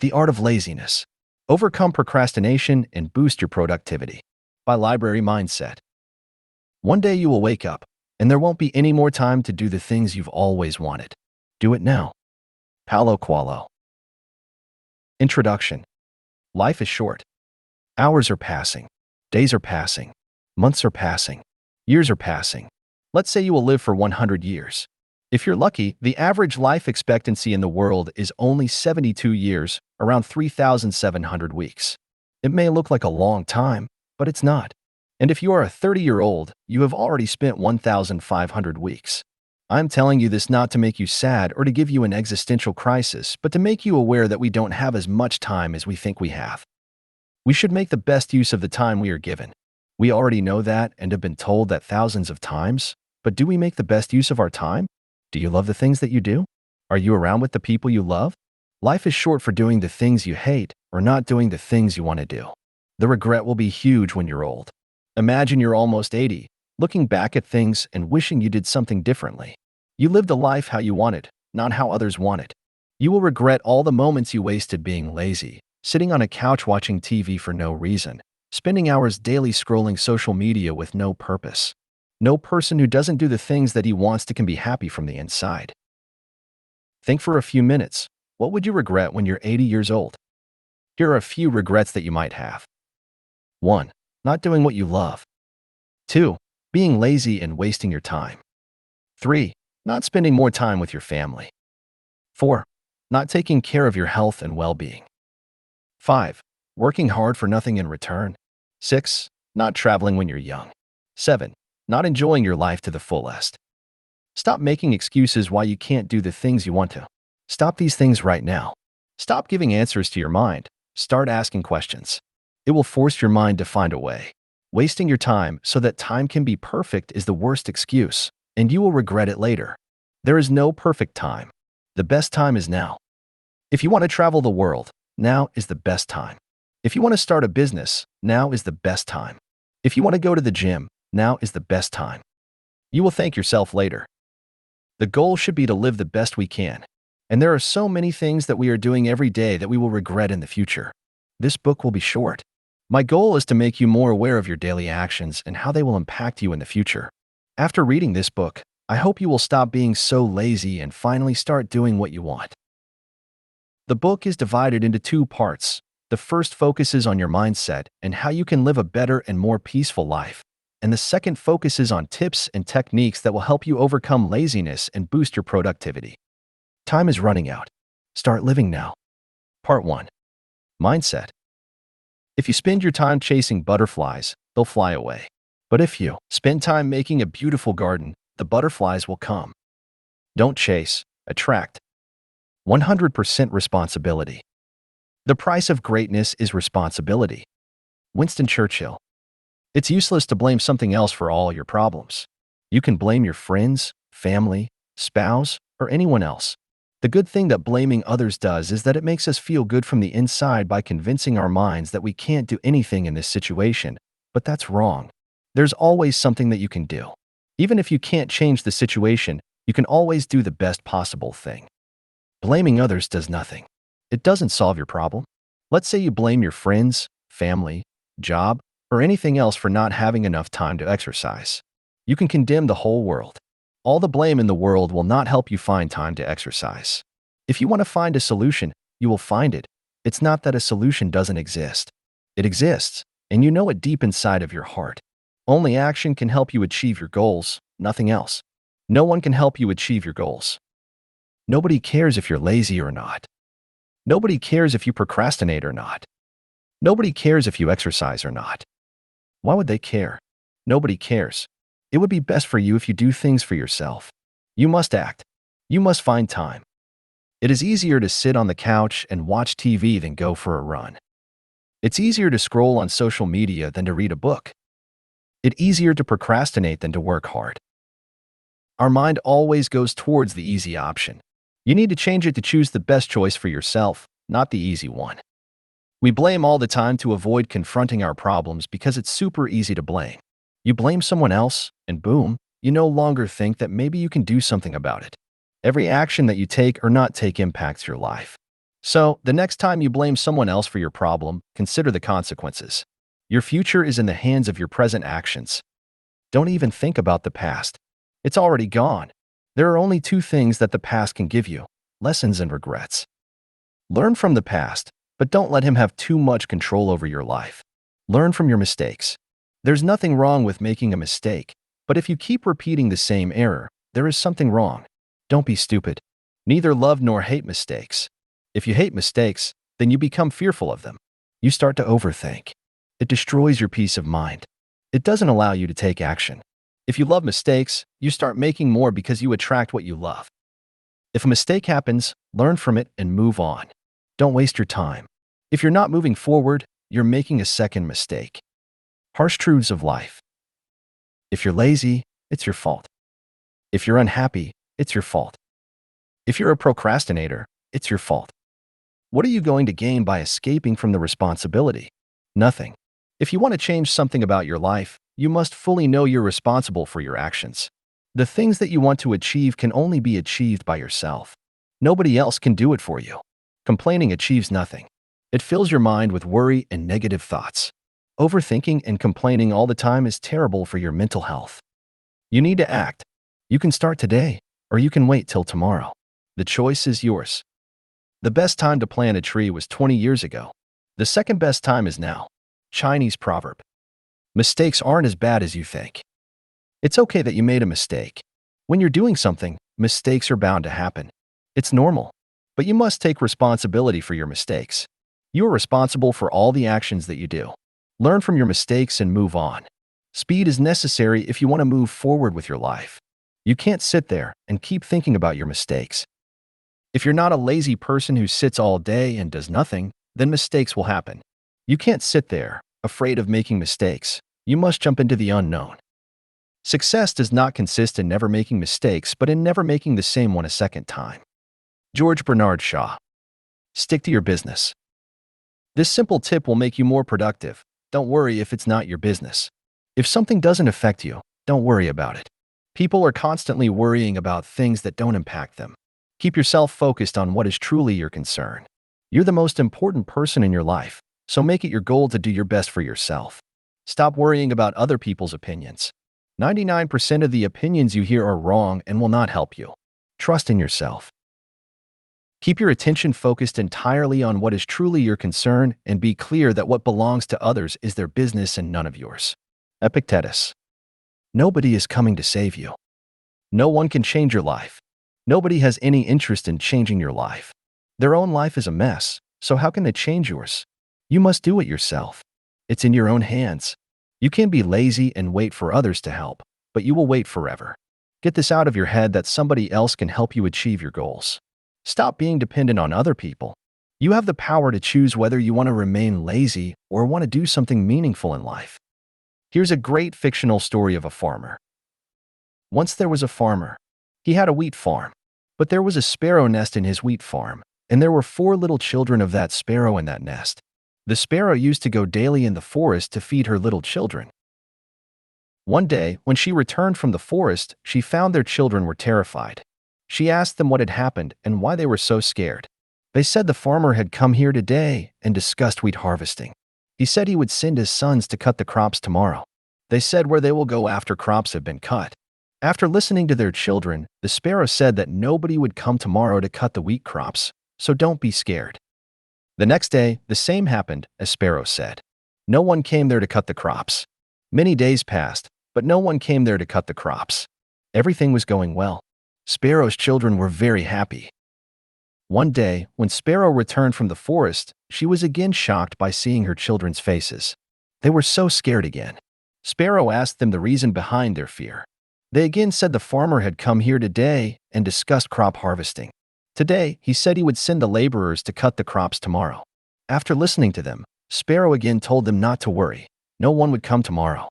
The Art of Laziness. Overcome procrastination and boost your productivity. By Library Mindset. One day you will wake up, and there won't be any more time to do the things you've always wanted. Do it now. Paulo Coelho. Introduction. Life is short. Hours are passing. Days are passing. Months are passing. Years are passing. Let's say you will live for 100 years. If you're lucky, the average life expectancy in the world is only 72 years, around 3,700 weeks. It may look like a long time, but it's not. And if you are a 30-year-old, you have already spent 1,500 weeks. I'm telling you this not to make you sad or to give you an existential crisis, but to make you aware that we don't have as much time as we think we have. We should make the best use of the time we are given. We already know that and have been told that thousands of times, but do we make the best use of our time? Do you love the things that you do? Are you around with the people you love? Life is short for doing the things you hate or not doing the things you want to do. The regret will be huge when you're old. Imagine you're almost 80, looking back at things and wishing you did something differently. You lived a life how you wanted, not how others wanted. You will regret all the moments you wasted being lazy, sitting on a couch watching TV for no reason, spending hours daily scrolling social media with no purpose. No person who doesn't do the things that he wants to can be happy from the inside. Think for a few minutes. What would you regret when you're 80 years old? Here are a few regrets that you might have. 1. Not doing what you love. 2. Being lazy and wasting your time. 3. Not spending more time with your family. 4. Not taking care of your health and well-being. 5. Working hard for nothing in return. 6. Not traveling when you're young. 7. Not enjoying your life to the fullest. Stop making excuses why you can't do the things you want to. Stop these things right now. Stop giving answers to your mind. Start asking questions. It will force your mind to find a way. Wasting your time so that time can be perfect is the worst excuse, and you will regret it later. There is no perfect time. The best time is now. If you want to travel the world, now is the best time. If you want to start a business, now is the best time. If you want to go to the gym, now is the best time. You will thank yourself later. The goal should be to live the best we can. And there are so many things that we are doing every day that we will regret in the future. This book will be short. My goal is to make you more aware of your daily actions and how they will impact you in the future. After reading this book, I hope you will stop being so lazy and finally start doing what you want. The book is divided into 2 parts. The first focuses on your mindset and how you can live a better and more peaceful life. And the second focuses on tips and techniques that will help you overcome laziness and boost your productivity. Time is running out. Start living now. Part 1. Mindset. If you spend your time chasing butterflies, they'll fly away. But if you spend time making a beautiful garden, the butterflies will come. Don't chase, attract. 100% responsibility. The price of greatness is responsibility. Winston Churchill. It's useless to blame something else for all your problems. You can blame your friends, family, spouse, or anyone else. The good thing that blaming others does is that it makes us feel good from the inside by convincing our minds that we can't do anything in this situation, but that's wrong. There's always something that you can do. Even if you can't change the situation, you can always do the best possible thing. Blaming others does nothing. It doesn't solve your problem. Let's say you blame your friends, family, job, or anything else for not having enough time to exercise. You can condemn the whole world. All the blame in the world will not help you find time to exercise. If you want to find a solution, you will find it. It's not that a solution doesn't exist. It exists, and you know it deep inside of your heart. Only action can help you achieve your goals, nothing else. No one can help you achieve your goals. Nobody cares if you're lazy or not. Nobody cares if you procrastinate or not. Nobody cares if you exercise or not. Why would they care? Nobody cares. It would be best for you if you do things for yourself. You must act. You must find time. It is easier to sit on the couch and watch TV than go for a run. It's easier to scroll on social media than to read a book. It's easier to procrastinate than to work hard. Our mind always goes towards the easy option. You need to change it to choose the best choice for yourself, not the easy one. We blame all the time to avoid confronting our problems because it's super easy to blame. You blame someone else, and boom, you no longer think that maybe you can do something about it. Every action that you take or not take impacts your life. So, the next time you blame someone else for your problem, consider the consequences. Your future is in the hands of your present actions. Don't even think about the past. It's already gone. There are only two things that the past can give you: lessons and regrets. Learn from the past, but don't let him have too much control over your life. Learn from your mistakes. There's nothing wrong with making a mistake, but if you keep repeating the same error, there is something wrong. Don't be stupid. Neither love nor hate mistakes. If you hate mistakes, then you become fearful of them. You start to overthink. It destroys your peace of mind. It doesn't allow you to take action. If you love mistakes, you start making more because you attract what you love. If a mistake happens, learn from it and move on. Don't waste your time. If you're not moving forward, you're making a second mistake. Harsh truths of life. If you're lazy, it's your fault. If you're unhappy, it's your fault. If you're a procrastinator, it's your fault. What are you going to gain by escaping from the responsibility? Nothing. If you want to change something about your life, you must fully know you're responsible for your actions. The things that you want to achieve can only be achieved by yourself. Nobody else can do it for you. Complaining achieves nothing. It fills your mind with worry and negative thoughts. Overthinking and complaining all the time is terrible for your mental health. You need to act. You can start today, or you can wait till tomorrow. The choice is yours. The best time to plant a tree was 20 years ago. The second best time is now. Chinese proverb. Mistakes aren't as bad as you think. It's okay that you made a mistake. When you're doing something, mistakes are bound to happen. It's normal. But you must take responsibility for your mistakes. You are responsible for all the actions that you do. Learn from your mistakes and move on. Speed is necessary if you want to move forward with your life. You can't sit there and keep thinking about your mistakes. If you're not a lazy person who sits all day and does nothing, then mistakes will happen. You can't sit there, afraid of making mistakes. You must jump into the unknown. Success does not consist in never making mistakes, but in never making the same one a second time. George Bernard Shaw. Stick to your business. This simple tip will make you more productive. Don't worry if it's not your business. If something doesn't affect you, don't worry about it. People are constantly worrying about things that don't impact them. Keep yourself focused on what is truly your concern. You're the most important person in your life, so make it your goal to do your best for yourself. Stop worrying about other people's opinions. 99% of the opinions you hear are wrong and will not help you. Trust in yourself. Keep your attention focused entirely on what is truly your concern and be clear that what belongs to others is their business and none of yours. Epictetus. Nobody is coming to save you. No one can change your life. Nobody has any interest in changing your life. Their own life is a mess, so how can they change yours? You must do it yourself. It's in your own hands. You can be lazy and wait for others to help, but you will wait forever. Get this out of your head that somebody else can help you achieve your goals. Stop being dependent on other people. You have the power to choose whether you want to remain lazy or want to do something meaningful in life. Here's a great fictional story of a farmer. Once there was a farmer. He had a wheat farm. But there was a sparrow nest in his wheat farm, and there were 4 little children of that sparrow in that nest. The sparrow used to go daily in the forest to feed her little children. One day, when she returned from the forest, she found their children were terrified. She asked them what had happened and why they were so scared. They said the farmer had come here today and discussed wheat harvesting. He said he would send his sons to cut the crops tomorrow. They said where they will go after crops have been cut. After listening to their children, the sparrow said that nobody would come tomorrow to cut the wheat crops, so don't be scared. The next day, the same happened, as Sparrow said. No one came there to cut the crops. Many days passed, but no one came there to cut the crops. Everything was going well. Sparrow's children were very happy. One day, when Sparrow returned from the forest, she was again shocked by seeing her children's faces. They were so scared again. Sparrow asked them the reason behind their fear. They again said the farmer had come here today and discussed crop harvesting. Today, he said he would send the laborers to cut the crops tomorrow. After listening to them, Sparrow again told them not to worry. No one would come tomorrow.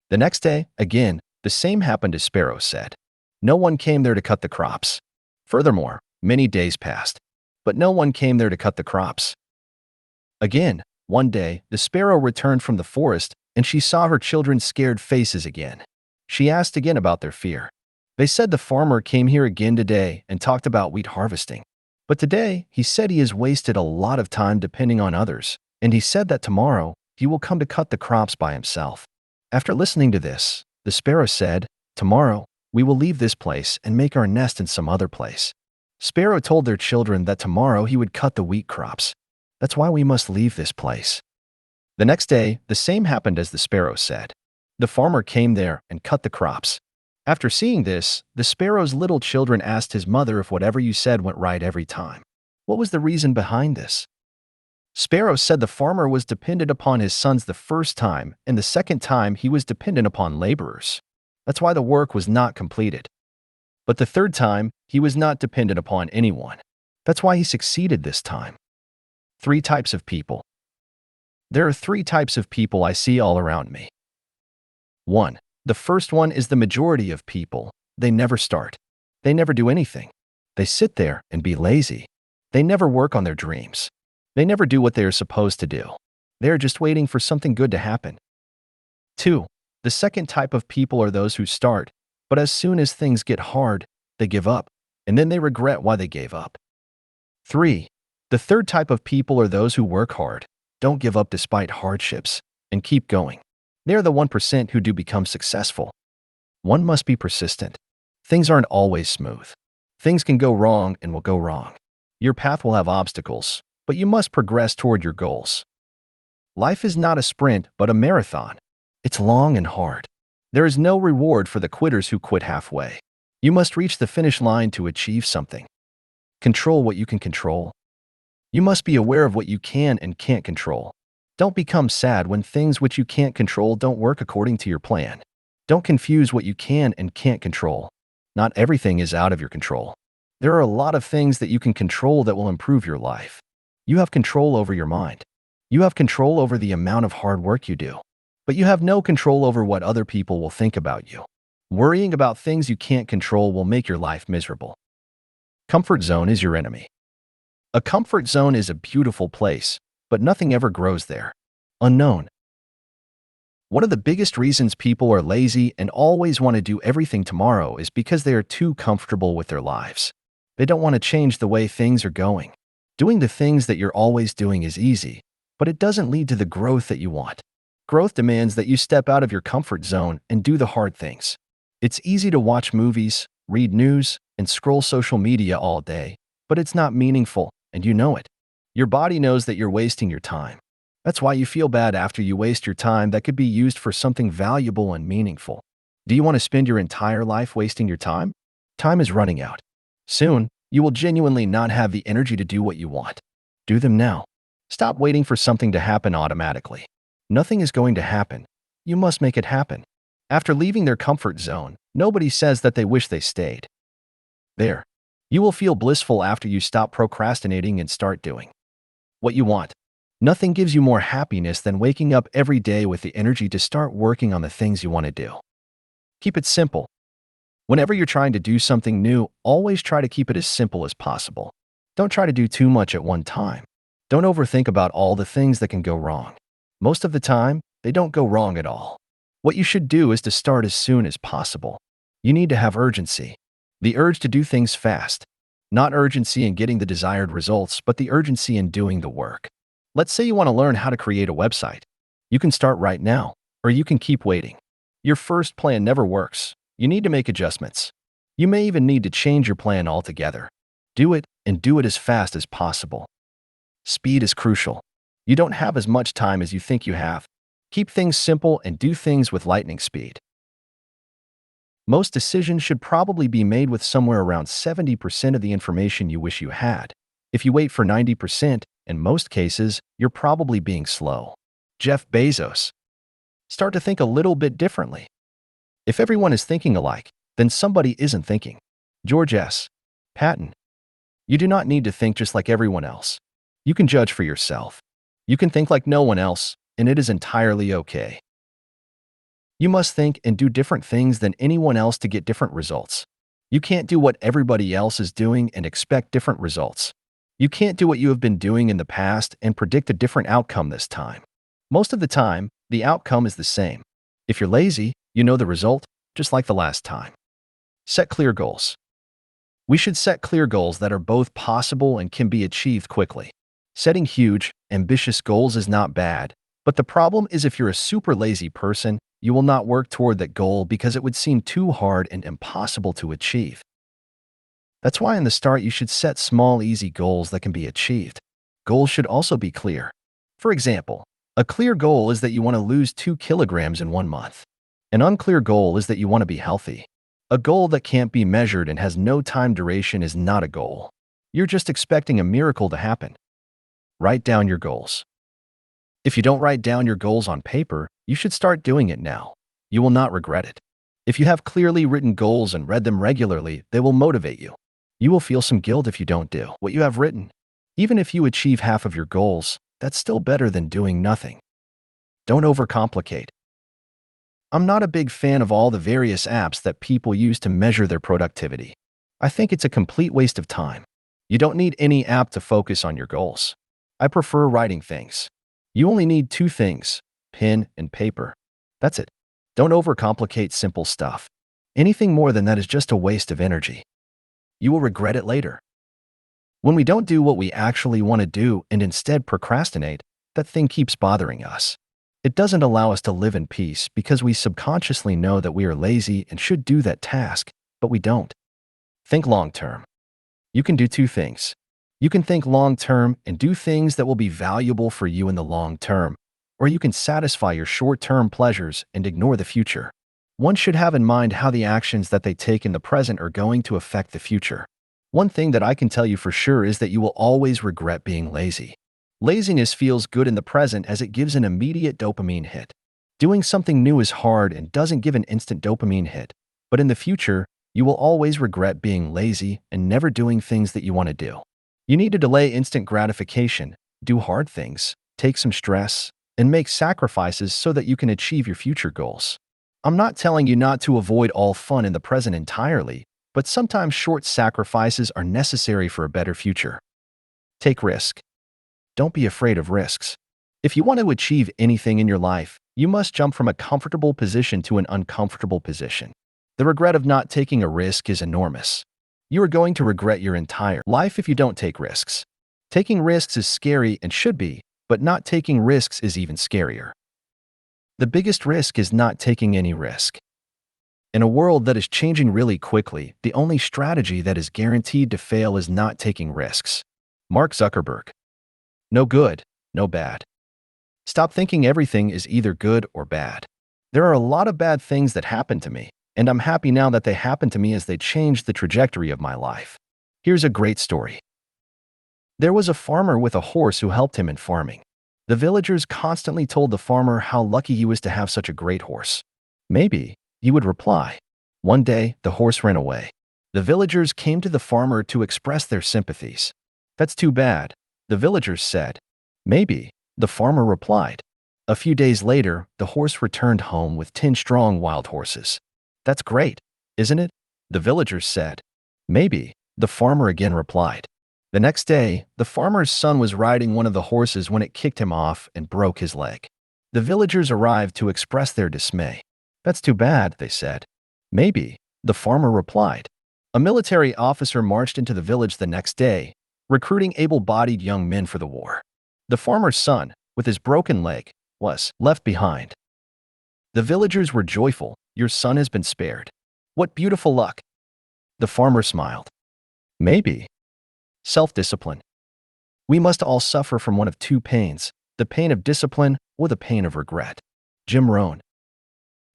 The next day, again, the same happened as Sparrow said. No one came there to cut the crops. Furthermore, many days passed, but no one came there to cut the crops. Again, one day, the sparrow returned from the forest, and she saw her children's scared faces again. She asked again about their fear. They said the farmer came here again today and talked about wheat harvesting. But today, he said he has wasted a lot of time depending on others, and he said that tomorrow, he will come to cut the crops by himself. After listening to this, the sparrow said, "Tomorrow, we will leave this place and make our nest in some other place." Sparrow told their children that tomorrow he would cut the wheat crops. That's why we must leave this place. The next day, the same happened as the sparrow said. The farmer came there and cut the crops. After seeing this, the sparrow's little children asked his mother if whatever you said went right every time. What was the reason behind this? Sparrow said the farmer was dependent upon his sons the first time, and the second time he was dependent upon laborers. That's why the work was not completed. But the third time, he was not dependent upon anyone. That's why he succeeded this time. 3 types of people. There are 3 types of people I see all around me. 1. The first one is the majority of people. They never start. They never do anything. They sit there and be lazy. They never work on their dreams. They never do what they are supposed to do. They are just waiting for something good to happen. 2. The second type of people are those who start, but as soon as things get hard, they give up, and then they regret why they gave up. 3. The third type of people are those who work hard, don't give up despite hardships, and keep going. They are the 1% who do become successful. One must be persistent. Things aren't always smooth. Things can go wrong and will go wrong. Your path will have obstacles, but you must progress toward your goals. Life is not a sprint, but a marathon. It's long and hard. There is no reward for the quitters who quit halfway. You must reach the finish line to achieve something. Control what you can control. You must be aware of what you can and can't control. Don't become sad when things which you can't control don't work according to your plan. Don't confuse what you can and can't control. Not everything is out of your control. There are a lot of things that you can control that will improve your life. You have control over your mind. You have control over the amount of hard work you do. But you have no control over what other people will think about you. Worrying about things you can't control will make your life miserable. Comfort zone is your enemy. A comfort zone is a beautiful place, but nothing ever grows there. Unknown. One of the biggest reasons people are lazy and always want to do everything tomorrow is because they are too comfortable with their lives. They don't want to change the way things are going. Doing the things that you're always doing is easy, but it doesn't lead to the growth that you want. Growth demands that you step out of your comfort zone and do the hard things. It's easy to watch movies, read news, and scroll social media all day, but it's not meaningful, and you know it. Your body knows that you're wasting your time. That's why you feel bad after you waste your time that could be used for something valuable and meaningful. Do you want to spend your entire life wasting your time? Time is running out. Soon, you will genuinely not have the energy to do what you want. Do them now. Stop waiting for something to happen automatically. Nothing is going to happen. You must make it happen. After leaving their comfort zone, nobody says that they wish they stayed there. You will feel blissful after you stop procrastinating and start doing what you want. Nothing gives you more happiness than waking up every day with the energy to start working on the things you want to do. Keep it simple. Whenever you're trying to do something new, always try to keep it as simple as possible. Don't try to do too much at one time. Don't overthink about all the things that can go wrong. Most of the time, they don't go wrong at all. What you should do is to start as soon as possible. You need to have urgency. The urge to do things fast. Not urgency in getting the desired results, but the urgency in doing the work. Let's say you want to learn how to create a website. You can start right now, or you can keep waiting. Your first plan never works. You need to make adjustments. You may even need to change your plan altogether. Do it, and do it as fast as possible. Speed is crucial. You don't have as much time as you think you have. Keep things simple and do things with lightning speed. Most decisions should probably be made with somewhere around 70% of the information you wish you had. If you wait for 90%, in most cases, you're probably being slow. Jeff Bezos. Start to think a little bit differently. If everyone is thinking alike, then somebody isn't thinking. George S. Patton. You do not need to think just like everyone else. You can judge for yourself. You can think like no one else, and it is entirely okay. You must think and do different things than anyone else to get different results. You can't do what everybody else is doing and expect different results. You can't do what you have been doing in the past and predict a different outcome this time. Most of the time, the outcome is the same. If you're lazy, you know the result, just like the last time. Set clear goals. We should set clear goals that are both possible and can be achieved quickly. Setting huge, ambitious goals is not bad, but the problem is if you're a super lazy person, you will not work toward that goal because it would seem too hard and impossible to achieve. That's why in the start you should set small, easy goals that can be achieved. Goals should also be clear. For example, a clear goal is that you want to lose 2 kilograms in 1 month. An unclear goal is that you want to be healthy. A goal that can't be measured and has no time duration is not a goal. You're just expecting a miracle to happen. Write down your goals. If you don't write down your goals on paper, you should start doing it now. You will not regret it. If you have clearly written goals and read them regularly, they will motivate you. You will feel some guilt if you don't do what you have written. Even if you achieve half of your goals, that's still better than doing nothing. Don't overcomplicate. I'm not a big fan of all the various apps that people use to measure their productivity. I think it's a complete waste of time. You don't need any app to focus on your goals. I prefer writing things. You only need 2 things, pen and paper. That's it. Don't overcomplicate simple stuff. Anything more than that is just a waste of energy. You will regret it later. When we don't do what we actually want to do and instead procrastinate, that thing keeps bothering us. It doesn't allow us to live in peace because we subconsciously know that we are lazy and should do that task, but we don't. Think long-term. You can do 2 things. You can think long-term and do things that will be valuable for you in the long term, or you can satisfy your short-term pleasures and ignore the future. One should have in mind how the actions that they take in the present are going to affect the future. One thing that I can tell you for sure is that you will always regret being lazy. Laziness feels good in the present as it gives an immediate dopamine hit. Doing something new is hard and doesn't give an instant dopamine hit, but in the future, you will always regret being lazy and never doing things that you want to do. You need to delay instant gratification, do hard things, take some stress, and make sacrifices so that you can achieve your future goals. I'm not telling you not to avoid all fun in the present entirely, but sometimes short sacrifices are necessary for a better future. Take risk. Don't be afraid of risks. If you want to achieve anything in your life, you must jump from a comfortable position to an uncomfortable position. The regret of not taking a risk is enormous. You are going to regret your entire life if you don't take risks. Taking risks is scary and should be, but not taking risks is even scarier. The biggest risk is not taking any risk. In a world that is changing really quickly, the only strategy that is guaranteed to fail is not taking risks. Mark Zuckerberg. No good, no bad. Stop thinking everything is either good or bad. There are a lot of bad things that happen to me, and I'm happy now that they happened to me as they changed the trajectory of my life. Here's a great story. There was a farmer with a horse who helped him in farming. The villagers constantly told the farmer how lucky he was to have such a great horse. Maybe, he would reply. One day, the horse ran away. The villagers came to the farmer to express their sympathies. That's too bad, the villagers said. Maybe, the farmer replied. A few days later, the horse returned home with 10 strong wild horses. That's great, isn't it? The villagers said. Maybe, the farmer again replied. The next day, the farmer's son was riding one of the horses when it kicked him off and broke his leg. The villagers arrived to express their dismay. That's too bad, they said. Maybe, the farmer replied. A military officer marched into the village the next day, recruiting able-bodied young men for the war. The farmer's son, with his broken leg, was left behind. The villagers were joyful. Your son has been spared. What beautiful luck. The farmer smiled. Maybe. Self-discipline. We must all suffer from one of 2 pains, the pain of discipline or the pain of regret. Jim Rohn.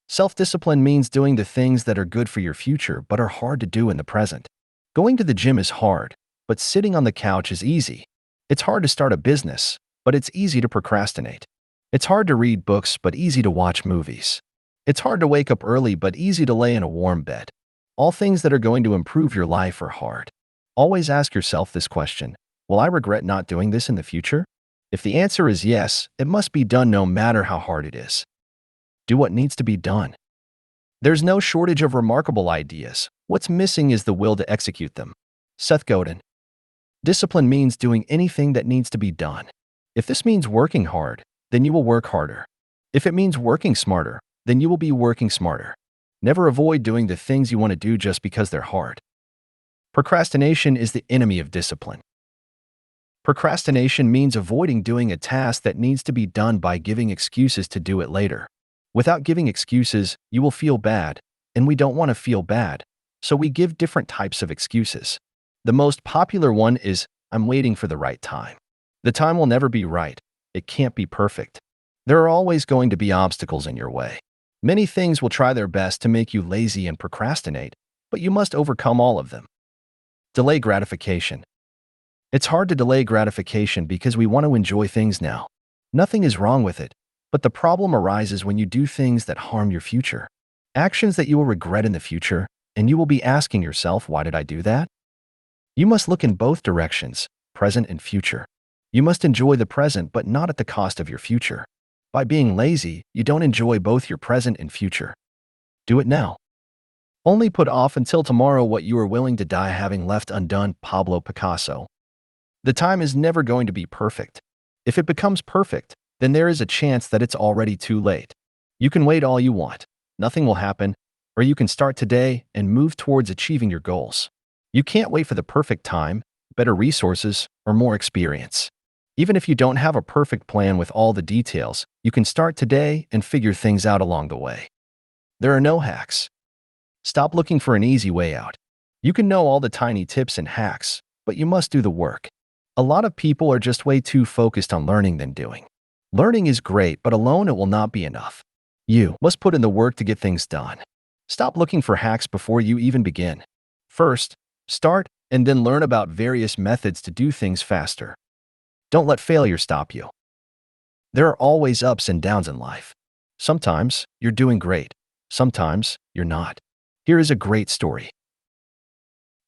Self-discipline means doing the things that are good for your future but are hard to do in the present. Going to the gym is hard, but sitting on the couch is easy. It's hard to start a business, but it's easy to procrastinate. It's hard to read books but easy to watch movies. It's hard to wake up early but easy to lay in a warm bed. All things that are going to improve your life are hard. Always ask yourself this question: will I regret not doing this in the future? If the answer is yes, it must be done no matter how hard it is. Do what needs to be done. There's no shortage of remarkable ideas. What's missing is the will to execute them. Seth Godin. Discipline means doing anything that needs to be done. If this means working hard, then you will work harder. If it means working smarter, then you will be working smarter. Never avoid doing the things you want to do just because they're hard. Procrastination is the enemy of discipline. Procrastination means avoiding doing a task that needs to be done by giving excuses to do it later. Without giving excuses, you will feel bad, and we don't want to feel bad, so we give different types of excuses. The most popular one is, I'm waiting for the right time. The time will never be right. It can't be perfect. There are always going to be obstacles in your way. Many things will try their best to make you lazy and procrastinate, but you must overcome all of them. Delay gratification. It's hard to delay gratification because we want to enjoy things now. Nothing is wrong with it, but the problem arises when you do things that harm your future. Actions that you will regret in the future, and you will be asking yourself, why did I do that? You must look in both directions, present and future. You must enjoy the present, but not at the cost of your future. By being lazy, you don't enjoy both your present and future. Do it now. Only put off until tomorrow what you are willing to die having left undone. Pablo Picasso. The time is never going to be perfect. If it becomes perfect, then there is a chance that it's already too late. You can wait all you want. Nothing will happen, or you can start today and move towards achieving your goals. You can't wait for the perfect time, better resources, or more experience. Even if you don't have a perfect plan with all the details, you can start today and figure things out along the way. There are no hacks. Stop looking for an easy way out. You can know all the tiny tips and hacks, but you must do the work. A lot of people are just way too focused on learning than doing. Learning is great, but alone it will not be enough. You must put in the work to get things done. Stop looking for hacks before you even begin. First, start and then learn about various methods to do things faster. Don't let failure stop you. There are always ups and downs in life. Sometimes you're doing great. Sometimes you're not. Here is a great story.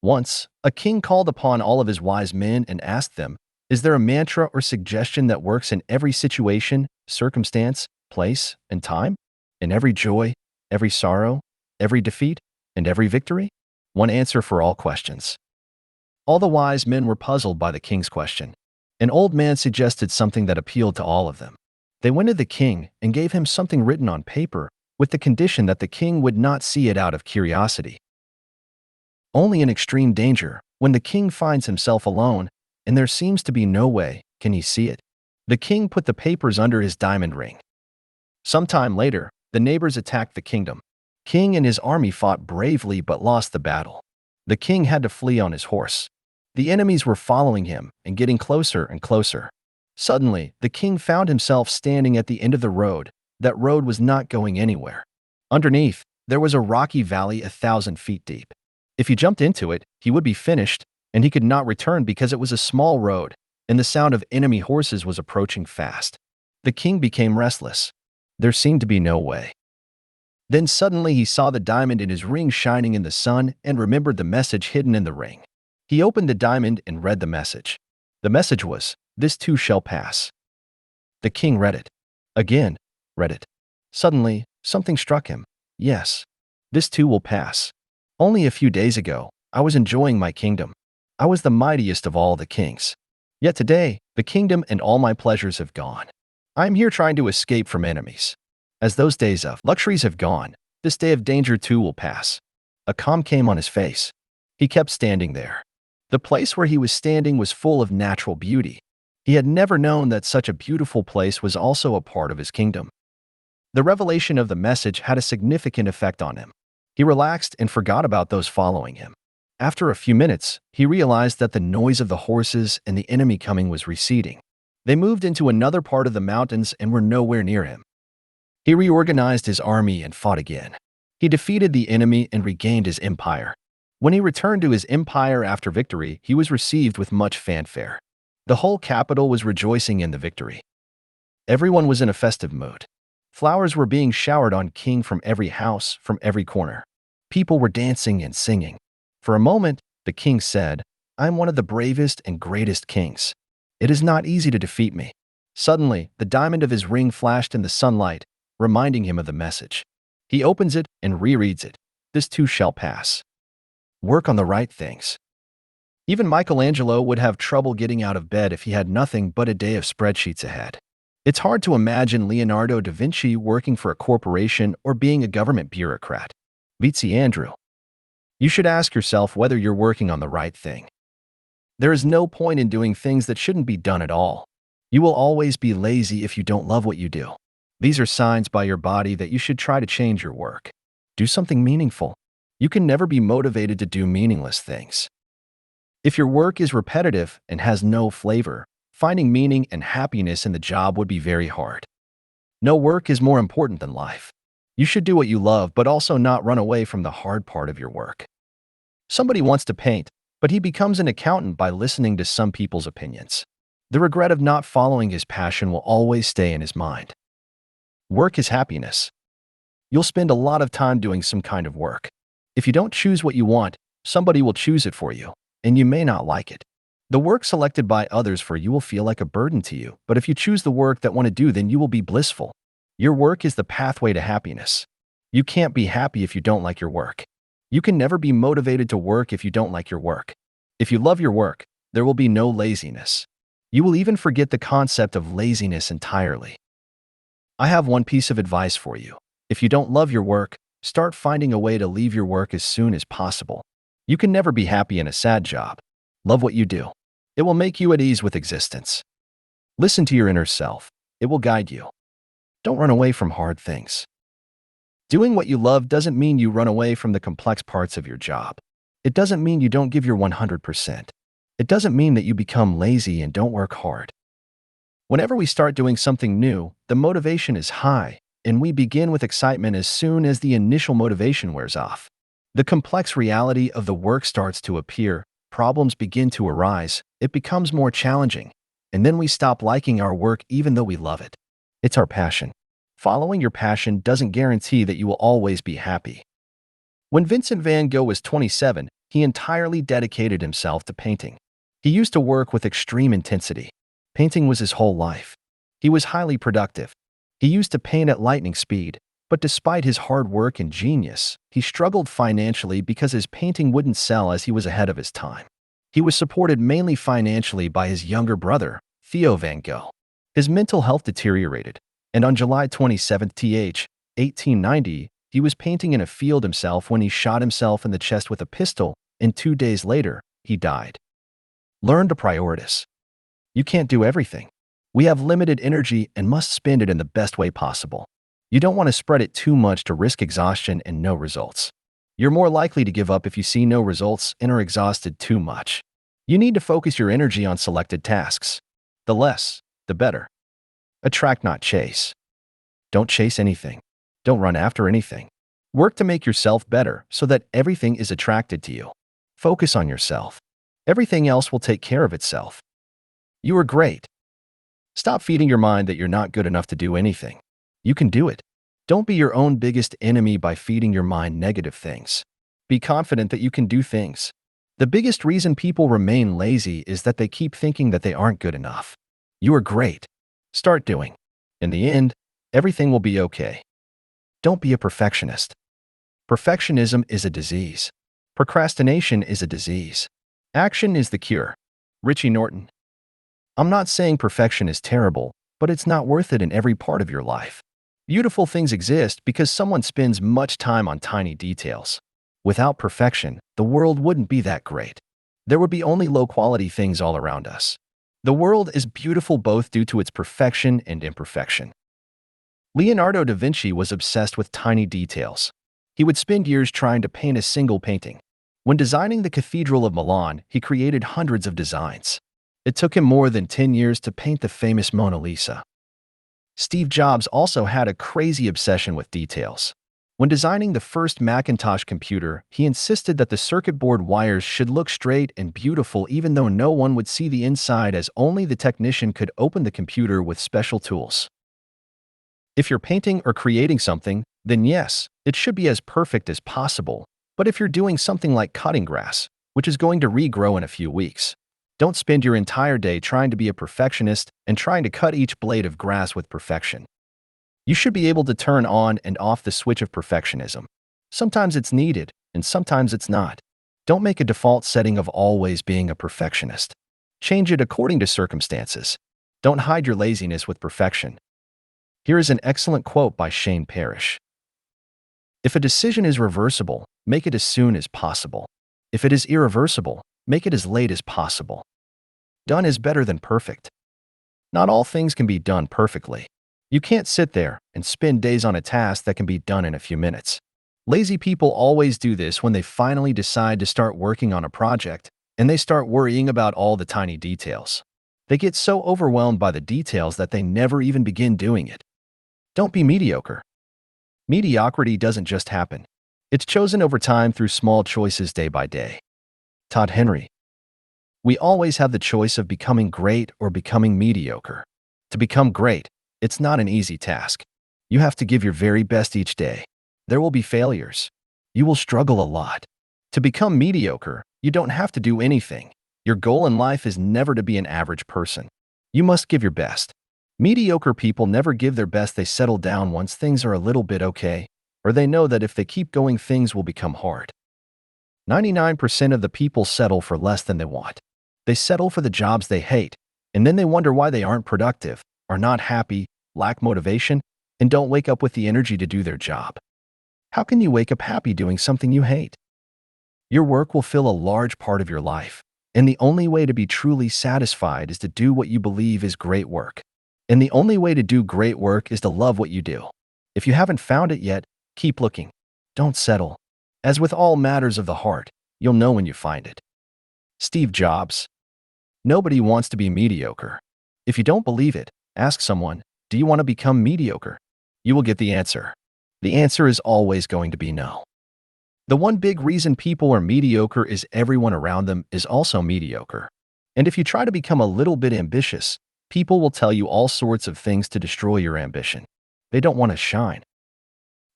Once, a king called upon all of his wise men and asked them, is there a mantra or suggestion that works in every situation, circumstance, place, and time? In every joy, every sorrow, every defeat, and every victory? One answer for all questions. All the wise men were puzzled by the king's question. An old man suggested something that appealed to all of them. They went to the king and gave him something written on paper with the condition that the king would not see it out of curiosity. Only in extreme danger, when the king finds himself alone, and there seems to be no way, can he see it. The king put the papers under his diamond ring. Some time later, the neighbors attacked the kingdom. King and his army fought bravely but lost the battle. The king had to flee on his horse. The enemies were following him and getting closer and closer. Suddenly, the king found himself standing at the end of the road. That road was not going anywhere. Underneath, there was a rocky valley 1,000 feet deep. If he jumped into it, he would be finished, and he could not return because it was a small road, and the sound of enemy horses was approaching fast. The king became restless. There seemed to be no way. Then suddenly he saw the diamond in his ring shining in the sun and remembered the message hidden in the ring. He opened the diamond and read the message. The message was, "This too shall pass." The king read it. Again, read it. Suddenly, something struck him. Yes, this too will pass. Only a few days ago, I was enjoying my kingdom. I was the mightiest of all the kings. Yet today, the kingdom and all my pleasures have gone. I am here trying to escape from enemies. As those days of luxuries have gone, this day of danger too will pass. A calm came on his face. He kept standing there. The place where he was standing was full of natural beauty. He had never known that such a beautiful place was also a part of his kingdom. The revelation of the message had a significant effect on him. He relaxed and forgot about those following him. After a few minutes, he realized that the noise of the horses and the enemy coming was receding. They moved into another part of the mountains and were nowhere near him. He reorganized his army and fought again. He defeated the enemy and regained his empire. When he returned to his empire after victory, he was received with much fanfare. The whole capital was rejoicing in the victory. Everyone was in a festive mood. Flowers were being showered on King from every house, from every corner. People were dancing and singing. For a moment, the king said, I am one of the bravest and greatest kings. It is not easy to defeat me. Suddenly, the diamond of his ring flashed in the sunlight, reminding him of the message. He opens it and rereads it. This too shall pass. Work on the right things. Even Michelangelo would have trouble getting out of bed if he had nothing but a day of spreadsheets ahead. It's hard to imagine Leonardo da Vinci working for a corporation or being a government bureaucrat. Vici Andrew. You should ask yourself whether you're working on the right thing. There is no point in doing things that shouldn't be done at all. You will always be lazy if you don't love what you do. These are signs by your body that you should try to change your work. Do something meaningful. You can never be motivated to do meaningless things. If your work is repetitive and has no flavor, finding meaning and happiness in the job would be very hard. No work is more important than life. You should do what you love, but also not run away from the hard part of your work. Somebody wants to paint, but he becomes an accountant by listening to some people's opinions. The regret of not following his passion will always stay in his mind. Work is happiness. You'll spend a lot of time doing some kind of work. If you don't choose what you want, somebody will choose it for you, and you may not like it. The work selected by others for you will feel like a burden to you, but if you choose the work that want to do, then you will be blissful. Your work is the pathway to happiness. You can't be happy if you don't like your work. You can never be motivated to work if you don't like your work. If you love your work, there will be no laziness. You will even forget the concept of laziness entirely. I have one piece of advice for you. If you don't love your work, start finding a way to leave your work as soon as possible. You can never be happy in a sad job. Love what you do. It will make you at ease with existence. Listen to your inner self. It will guide you. Don't run away from hard things. Doing what you love doesn't mean you run away from the complex parts of your job. It doesn't mean you don't give your 100%. It doesn't mean that you become lazy and don't work hard. Whenever we start doing something new, the motivation is high, and we begin with excitement as soon as the initial motivation wears off. The complex reality of the work starts to appear, problems begin to arise, it becomes more challenging, and then we stop liking our work even though we love it. It's our passion. Following your passion doesn't guarantee that you will always be happy. When Vincent van Gogh was 27, he entirely dedicated himself to painting. He used to work with extreme intensity. Painting was his whole life. He was highly productive. He used to paint at lightning speed, but despite his hard work and genius, he struggled financially because his painting wouldn't sell as he was ahead of his time. He was supported mainly financially by his younger brother, Theo van Gogh. His mental health deteriorated, and on July 27, 1890, he was painting in a field himself when he shot himself in the chest with a pistol, and 2 days later, he died. Learn to prioritize. You can't do everything. We have limited energy and must spend it in the best way possible. You don't want to spread it too much to risk exhaustion and no results. You're more likely to give up if you see no results and are exhausted too much. You need to focus your energy on selected tasks. The less, the better. Attract, not chase. Don't chase anything. Don't run after anything. Work to make yourself better so that everything is attracted to you. Focus on yourself. Everything else will take care of itself. You are great. Stop feeding your mind that you're not good enough to do anything. You can do it. Don't be your own biggest enemy by feeding your mind negative things. Be confident that you can do things. The biggest reason people remain lazy is that they keep thinking that they aren't good enough. You are great. Start doing. In the end, everything will be okay. Don't be a perfectionist. Perfectionism is a disease. Procrastination is a disease. Action is the cure. Richie Norton. I'm not saying perfection is terrible, but it's not worth it in every part of your life. Beautiful things exist because someone spends much time on tiny details. Without perfection, the world wouldn't be that great. There would be only low-quality things all around us. The world is beautiful both due to its perfection and imperfection. Leonardo da Vinci was obsessed with tiny details. He would spend years trying to paint a single painting. When designing the Cathedral of Milan, he created hundreds of designs. It took him more than 10 years to paint the famous Mona Lisa. Steve Jobs also had a crazy obsession with details. When designing the first Macintosh computer, he insisted that the circuit board wires should look straight and beautiful even though no one would see the inside, as only the technician could open the computer with special tools. If you're painting or creating something, then yes, it should be as perfect as possible. But if you're doing something like cutting grass, which is going to regrow in a few weeks, don't spend your entire day trying to be a perfectionist and trying to cut each blade of grass with perfection. You should be able to turn on and off the switch of perfectionism. Sometimes it's needed, and sometimes it's not. Don't make a default setting of always being a perfectionist. Change it according to circumstances. Don't hide your laziness with perfection. Here is an excellent quote by Shane Parrish. If a decision is reversible, make it as soon as possible. If it is irreversible, make it as late as possible. Done is better than perfect. Not all things can be done perfectly. You can't sit there and spend days on a task that can be done in a few minutes. Lazy people always do this when they finally decide to start working on a project and they start worrying about all the tiny details. They get so overwhelmed by the details that they never even begin doing it. Don't be mediocre. Mediocrity doesn't just happen. It's chosen over time through small choices day by day. Todd Henry. We always have the choice of becoming great or becoming mediocre. To become great, it's not an easy task. You have to give your very best each day. There will be failures. You will struggle a lot. To become mediocre, you don't have to do anything. Your goal in life is never to be an average person. You must give your best. Mediocre people never give their best. They settle down once things are a little bit okay, or they know that if they keep going, things will become hard. 99% of the people settle for less than they want. They settle for the jobs they hate, and then they wonder why they aren't productive, are not happy, lack motivation, and don't wake up with the energy to do their job. How can you wake up happy doing something you hate? Your work will fill a large part of your life, and the only way to be truly satisfied is to do what you believe is great work. And the only way to do great work is to love what you do. If you haven't found it yet, keep looking. Don't settle. As with all matters of the heart, you'll know when you find it. Steve Jobs. Nobody wants to be mediocre. If you don't believe it, ask someone, do you want to become mediocre? You will get the answer. The answer is always going to be no. The one big reason people are mediocre is everyone around them is also mediocre. And if you try to become a little bit ambitious, people will tell you all sorts of things to destroy your ambition. They don't want to shine.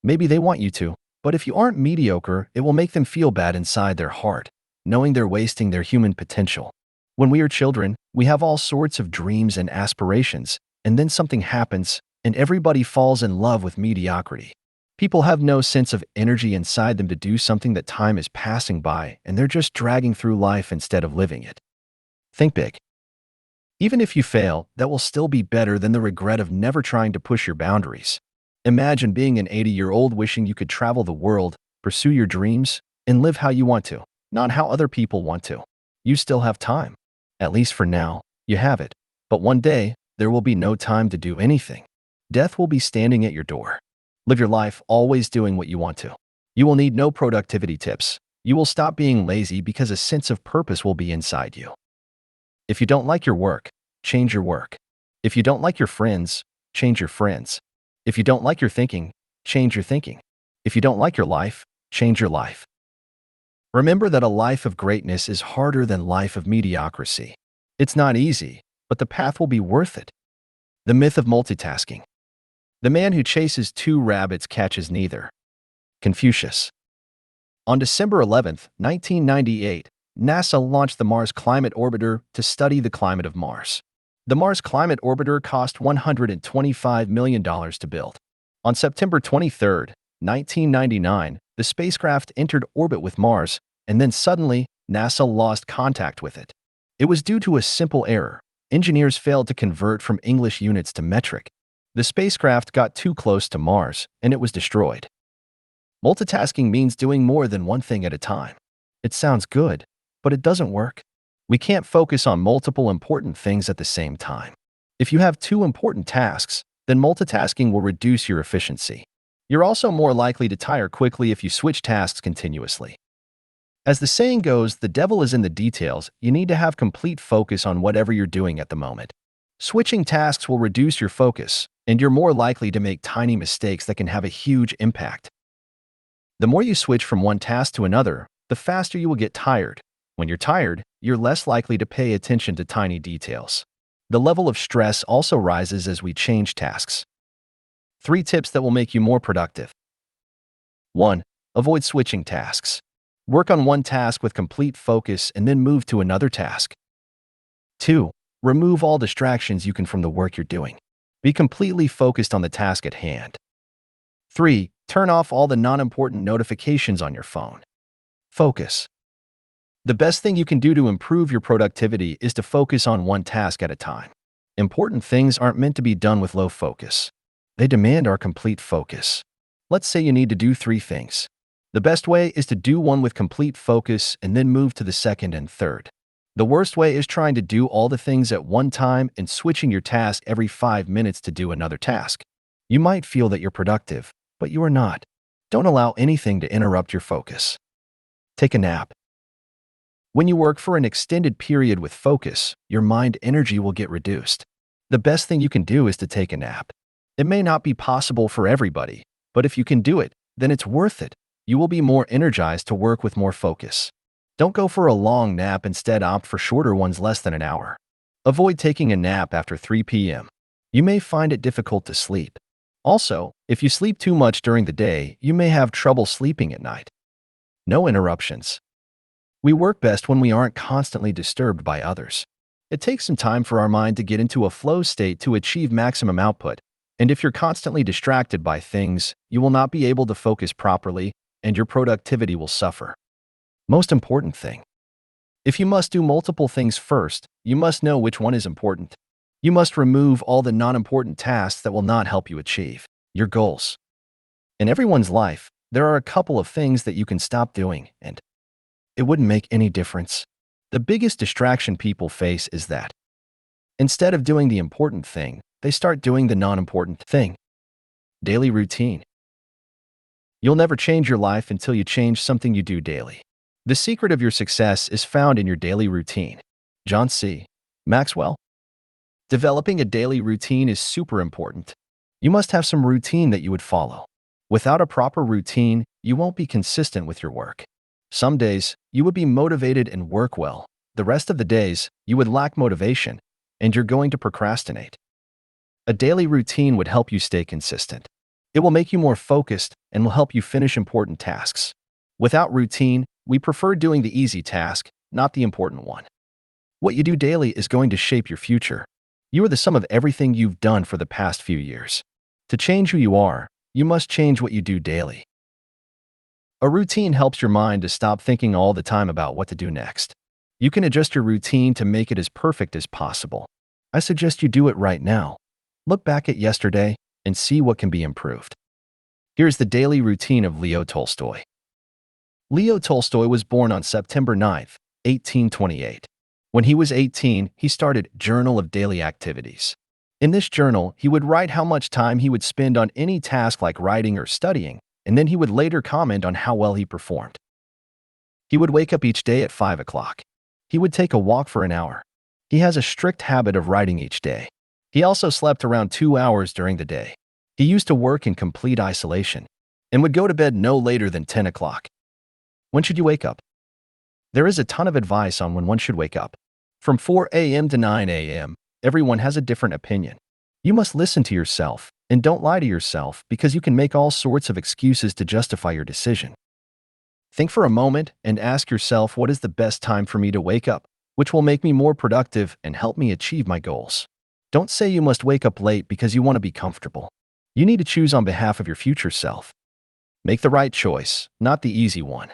Maybe they want you to, but if you aren't mediocre, it will make them feel bad inside their heart, knowing they're wasting their human potential. When we are children, we have all sorts of dreams and aspirations, and then something happens, and everybody falls in love with mediocrity. People have no sense of energy inside them to do something. That time is passing by, and they're just dragging through life instead of living it. Think big. Even if you fail, that will still be better than the regret of never trying to push your boundaries. Imagine being an 80-year-old wishing you could travel the world, pursue your dreams, and live how you want to, not how other people want to. You still have time. At least for now, you have it. But one day, there will be no time to do anything. Death will be standing at your door. Live your life always doing what you want to. You will need no productivity tips. You will stop being lazy because a sense of purpose will be inside you. If you don't like your work, change your work. If you don't like your friends, change your friends. If you don't like your thinking, change your thinking. If you don't like your life, change your life. Remember that a life of greatness is harder than life of mediocrity. It's not easy, but the path will be worth it. The myth of multitasking. The man who chases two rabbits catches neither. Confucius. On December 11, 1998, NASA launched the Mars Climate Orbiter to study the climate of Mars. The Mars Climate Orbiter cost $125 million to build. On September 23, 1999, the spacecraft entered orbit with Mars, and then suddenly, NASA lost contact with it. It was due to a simple error. Engineers failed to convert from English units to metric. The spacecraft got too close to Mars, and it was destroyed. Multitasking means doing more than one thing at a time. It sounds good, but it doesn't work. We can't focus on multiple important things at the same time. If you have two important tasks, then multitasking will reduce your efficiency. You're also more likely to tire quickly if you switch tasks continuously. As the saying goes, the devil is in the details. You need to have complete focus on whatever you're doing at the moment. Switching tasks will reduce your focus, and you're more likely to make tiny mistakes that can have a huge impact. The more you switch from one task to another, the faster you will get tired. When you're tired, you're less likely to pay attention to tiny details. The level of stress also rises as we change tasks. 3 tips that will make you more productive. 1. Avoid switching tasks. Work on one task with complete focus and then move to another task. 2. Remove all distractions you can from the work you're doing. Be completely focused on the task at hand. 3. Turn off all the non-important notifications on your phone. Focus. The best thing you can do to improve your productivity is to focus on one task at a time. Important things aren't meant to be done with low focus. They demand our complete focus. Let's say you need to do 3 things. The best way is to do one with complete focus and then move to the second and third. The worst way is trying to do all the things at one time and switching your task every 5 minutes to do another task. You might feel that you're productive, but you are not. Don't allow anything to interrupt your focus. Take a nap. When you work for an extended period with focus, your mind energy will get reduced. The best thing you can do is to take a nap. It may not be possible for everybody, but if you can do it, then it's worth it. You will be more energized to work with more focus. Don't go for a long nap, instead opt for shorter ones less than an hour. Avoid taking a nap after 3 p.m. You may find it difficult to sleep. Also, if you sleep too much during the day, you may have trouble sleeping at night. No interruptions. We work best when we aren't constantly disturbed by others. It takes some time for our mind to get into a flow state to achieve maximum output, and if you're constantly distracted by things, you will not be able to focus properly, and your productivity will suffer. Most important thing. If you must do multiple things first, you must know which one is important. You must remove all the non-important tasks that will not help you achieve your goals. In everyone's life, there are a couple of things that you can stop doing, and it wouldn't make any difference. The biggest distraction people face is that instead of doing the important thing, they start doing the non-important thing. Daily routine. You'll never change your life until you change something you do daily. The secret of your success is found in your daily routine. John C. Maxwell. Developing a daily routine is super important. You must have some routine that you would follow. Without a proper routine, you won't be consistent with your work. Some days, you would be motivated and work well. The rest of the days, you would lack motivation, and you're going to procrastinate. A daily routine would help you stay consistent. It will make you more focused and will help you finish important tasks. Without routine, we prefer doing the easy task, not the important one. What you do daily is going to shape your future. You are the sum of everything you've done for the past few years. To change who you are, you must change what you do daily. A routine helps your mind to stop thinking all the time about what to do next. You can adjust your routine to make it as perfect as possible. I suggest you do it right now. Look back at yesterday and see what can be improved. Here's the daily routine of Leo Tolstoy. Leo Tolstoy was born on September 9, 1828. When he was 18, he started Journal of Daily Activities. In this journal, he would write how much time he would spend on any task like writing or studying, and then he would later comment on how well he performed. He would wake up each day at 5 o'clock. He would take a walk for an hour. He has a strict habit of writing each day. He also slept around 2 hours during the day. He used to work in complete isolation and would go to bed no later than 10 o'clock. When should you wake up? There is a ton of advice on when one should wake up. From 4 a.m. to 9 a.m., everyone has a different opinion. You must listen to yourself and don't lie to yourself, because you can make all sorts of excuses to justify your decision. Think for a moment and ask yourself, what is the best time for me to wake up, which will make me more productive and help me achieve my goals? Don't say you must wake up late because you want to be comfortable. You need to choose on behalf of your future self. Make the right choice, not the easy one.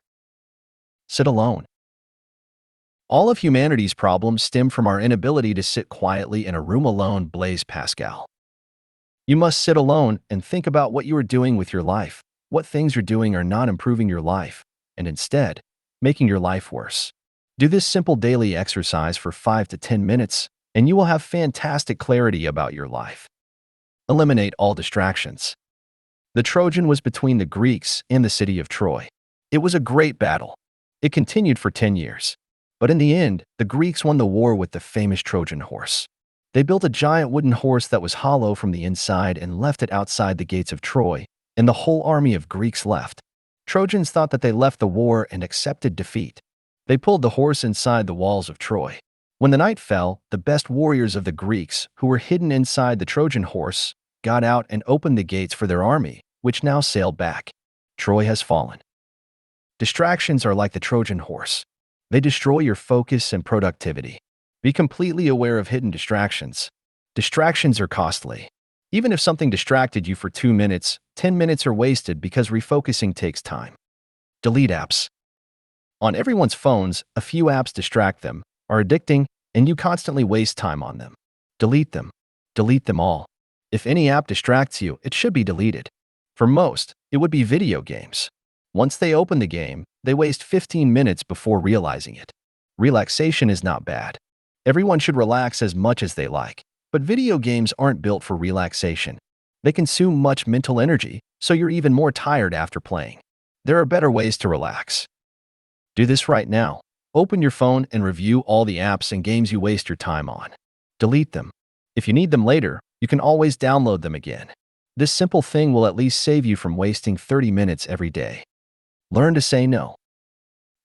Sit alone. All of humanity's problems stem from our inability to sit quietly in a room alone. Blaise Pascal. You must sit alone and think about what you are doing with your life, what things you're doing are not improving your life, and instead, making your life worse. Do this simple daily exercise for 5 to 10 minutes, and you will have fantastic clarity about your life. Eliminate all distractions. The Trojan was between the Greeks and the city of Troy. It was a great battle. It continued for 10 years. But in the end, the Greeks won the war with the famous Trojan horse. They built a giant wooden horse that was hollow from the inside and left it outside the gates of Troy, and the whole army of Greeks left. Trojans thought that they left the war and accepted defeat. They pulled the horse inside the walls of Troy. When the night fell, the best warriors of the Greeks, who were hidden inside the Trojan horse, got out and opened the gates for their army, which now sailed back. Troy has fallen. Distractions are like the Trojan horse. They destroy your focus and productivity. Be completely aware of hidden distractions. Distractions are costly. Even if something distracted you for 2 minutes, 10 minutes are wasted because refocusing takes time. Delete apps. On everyone's phones, a few apps distract them, are addicting, and you constantly waste time on them. Delete them. Delete them all. If any app distracts you, it should be deleted. For most, it would be video games. Once they open the game, they waste 15 minutes before realizing it. Relaxation is not bad. Everyone should relax as much as they like, but video games aren't built for relaxation. They consume much mental energy, so you're even more tired after playing. There are better ways to relax. Do this right now. Open your phone and review all the apps and games you waste your time on. Delete them. If you need them later, you can always download them again. This simple thing will at least save you from wasting 30 minutes every day. Learn to say no.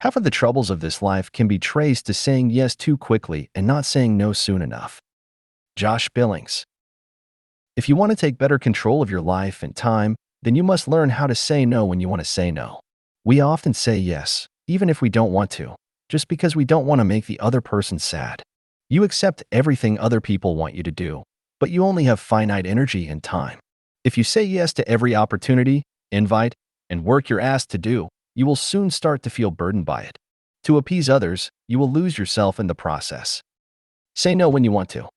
Half of the troubles of this life can be traced to saying yes too quickly and not saying no soon enough. Josh Billings. If you want to take better control of your life and time, then you must learn how to say no when you want to say no. We often say yes, even if we don't want to, just because we don't want to make the other person sad. You accept everything other people want you to do, but you only have finite energy and time. If you say yes to every opportunity, invite, and work you're asked to do, you will soon start to feel burdened by it. To appease others, you will lose yourself in the process. Say no when you want to.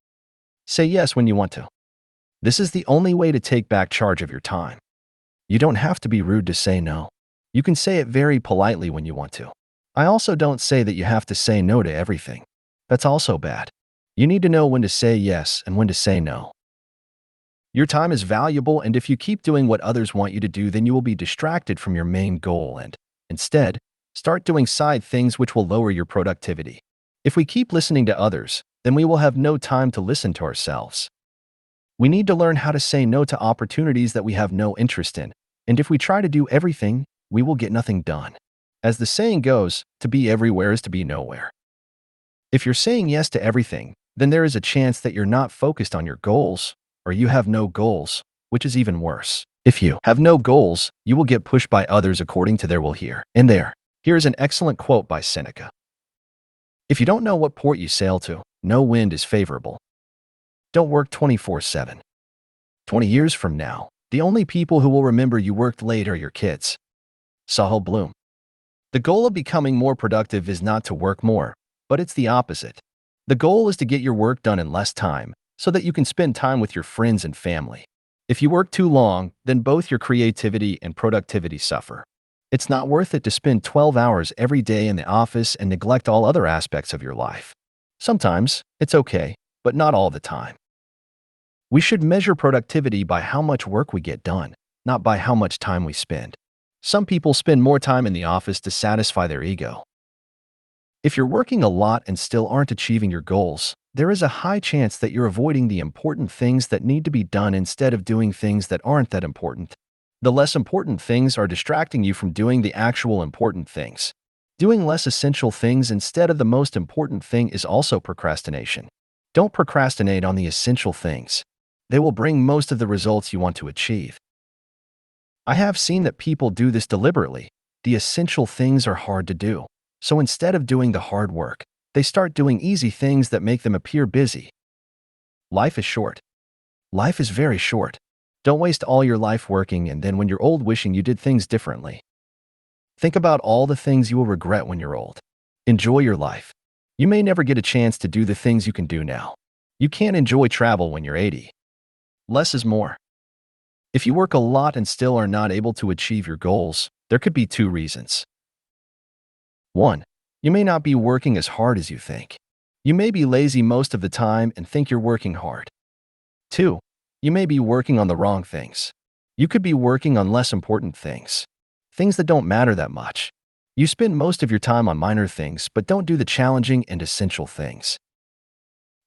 Say yes when you want to. This is the only way to take back charge of your time. You don't have to be rude to say no. You can say it very politely when you want to. I also don't say that you have to say no to everything. That's also bad. You need to know when to say yes and when to say no. Your time is valuable, and if you keep doing what others want you to do, then you will be distracted from your main goal and, instead, start doing side things which will lower your productivity. If we keep listening to others, then we will have no time to listen to ourselves. We need to learn how to say no to opportunities that we have no interest in, and if we try to do everything, we will get nothing done. As the saying goes, to be everywhere is to be nowhere. If you're saying yes to everything, then there is a chance that you're not focused on your goals, or you have no goals, which is even worse. If you have no goals, you will get pushed by others according to their will here and there. Here's an excellent quote by Seneca. If you don't know what port you sail to, no wind is favorable. Don't work 24/7. 20 years from now, the only people who will remember you worked late are your kids. Sahel Bloom. The goal of becoming more productive is not to work more, but it's the opposite. The goal is to get your work done in less time, so that you can spend time with your friends and family. If you work too long, then both your creativity and productivity suffer. It's not worth it to spend 12 hours every day in the office and neglect all other aspects of your life. Sometimes, it's okay, but not all the time. We should measure productivity by how much work we get done, not by how much time we spend. Some people spend more time in the office to satisfy their ego. If you're working a lot and still aren't achieving your goals, there is a high chance that you're avoiding the important things that need to be done instead of doing things that aren't that important. The less important things are distracting you from doing the actual important things. Doing less essential things instead of the most important thing is also procrastination. Don't procrastinate on the essential things. They will bring most of the results you want to achieve. I have seen that people do this deliberately. The essential things are hard to do. So instead of doing the hard work, they start doing easy things that make them appear busy. Life is short. Life is very short. Don't waste all your life working and then when you're old wishing you did things differently. Think about all the things you will regret when you're old. Enjoy your life. You may never get a chance to do the things you can do now. You can't enjoy travel when you're 80. Less is more. If you work a lot and still are not able to achieve your goals, there could be two reasons. 1. You may not be working as hard as you think. You may be lazy most of the time and think you're working hard. 2. You may be working on the wrong things. You could be working on less important things. Things that don't matter that much. You spend most of your time on minor things, but don't do the challenging and essential things.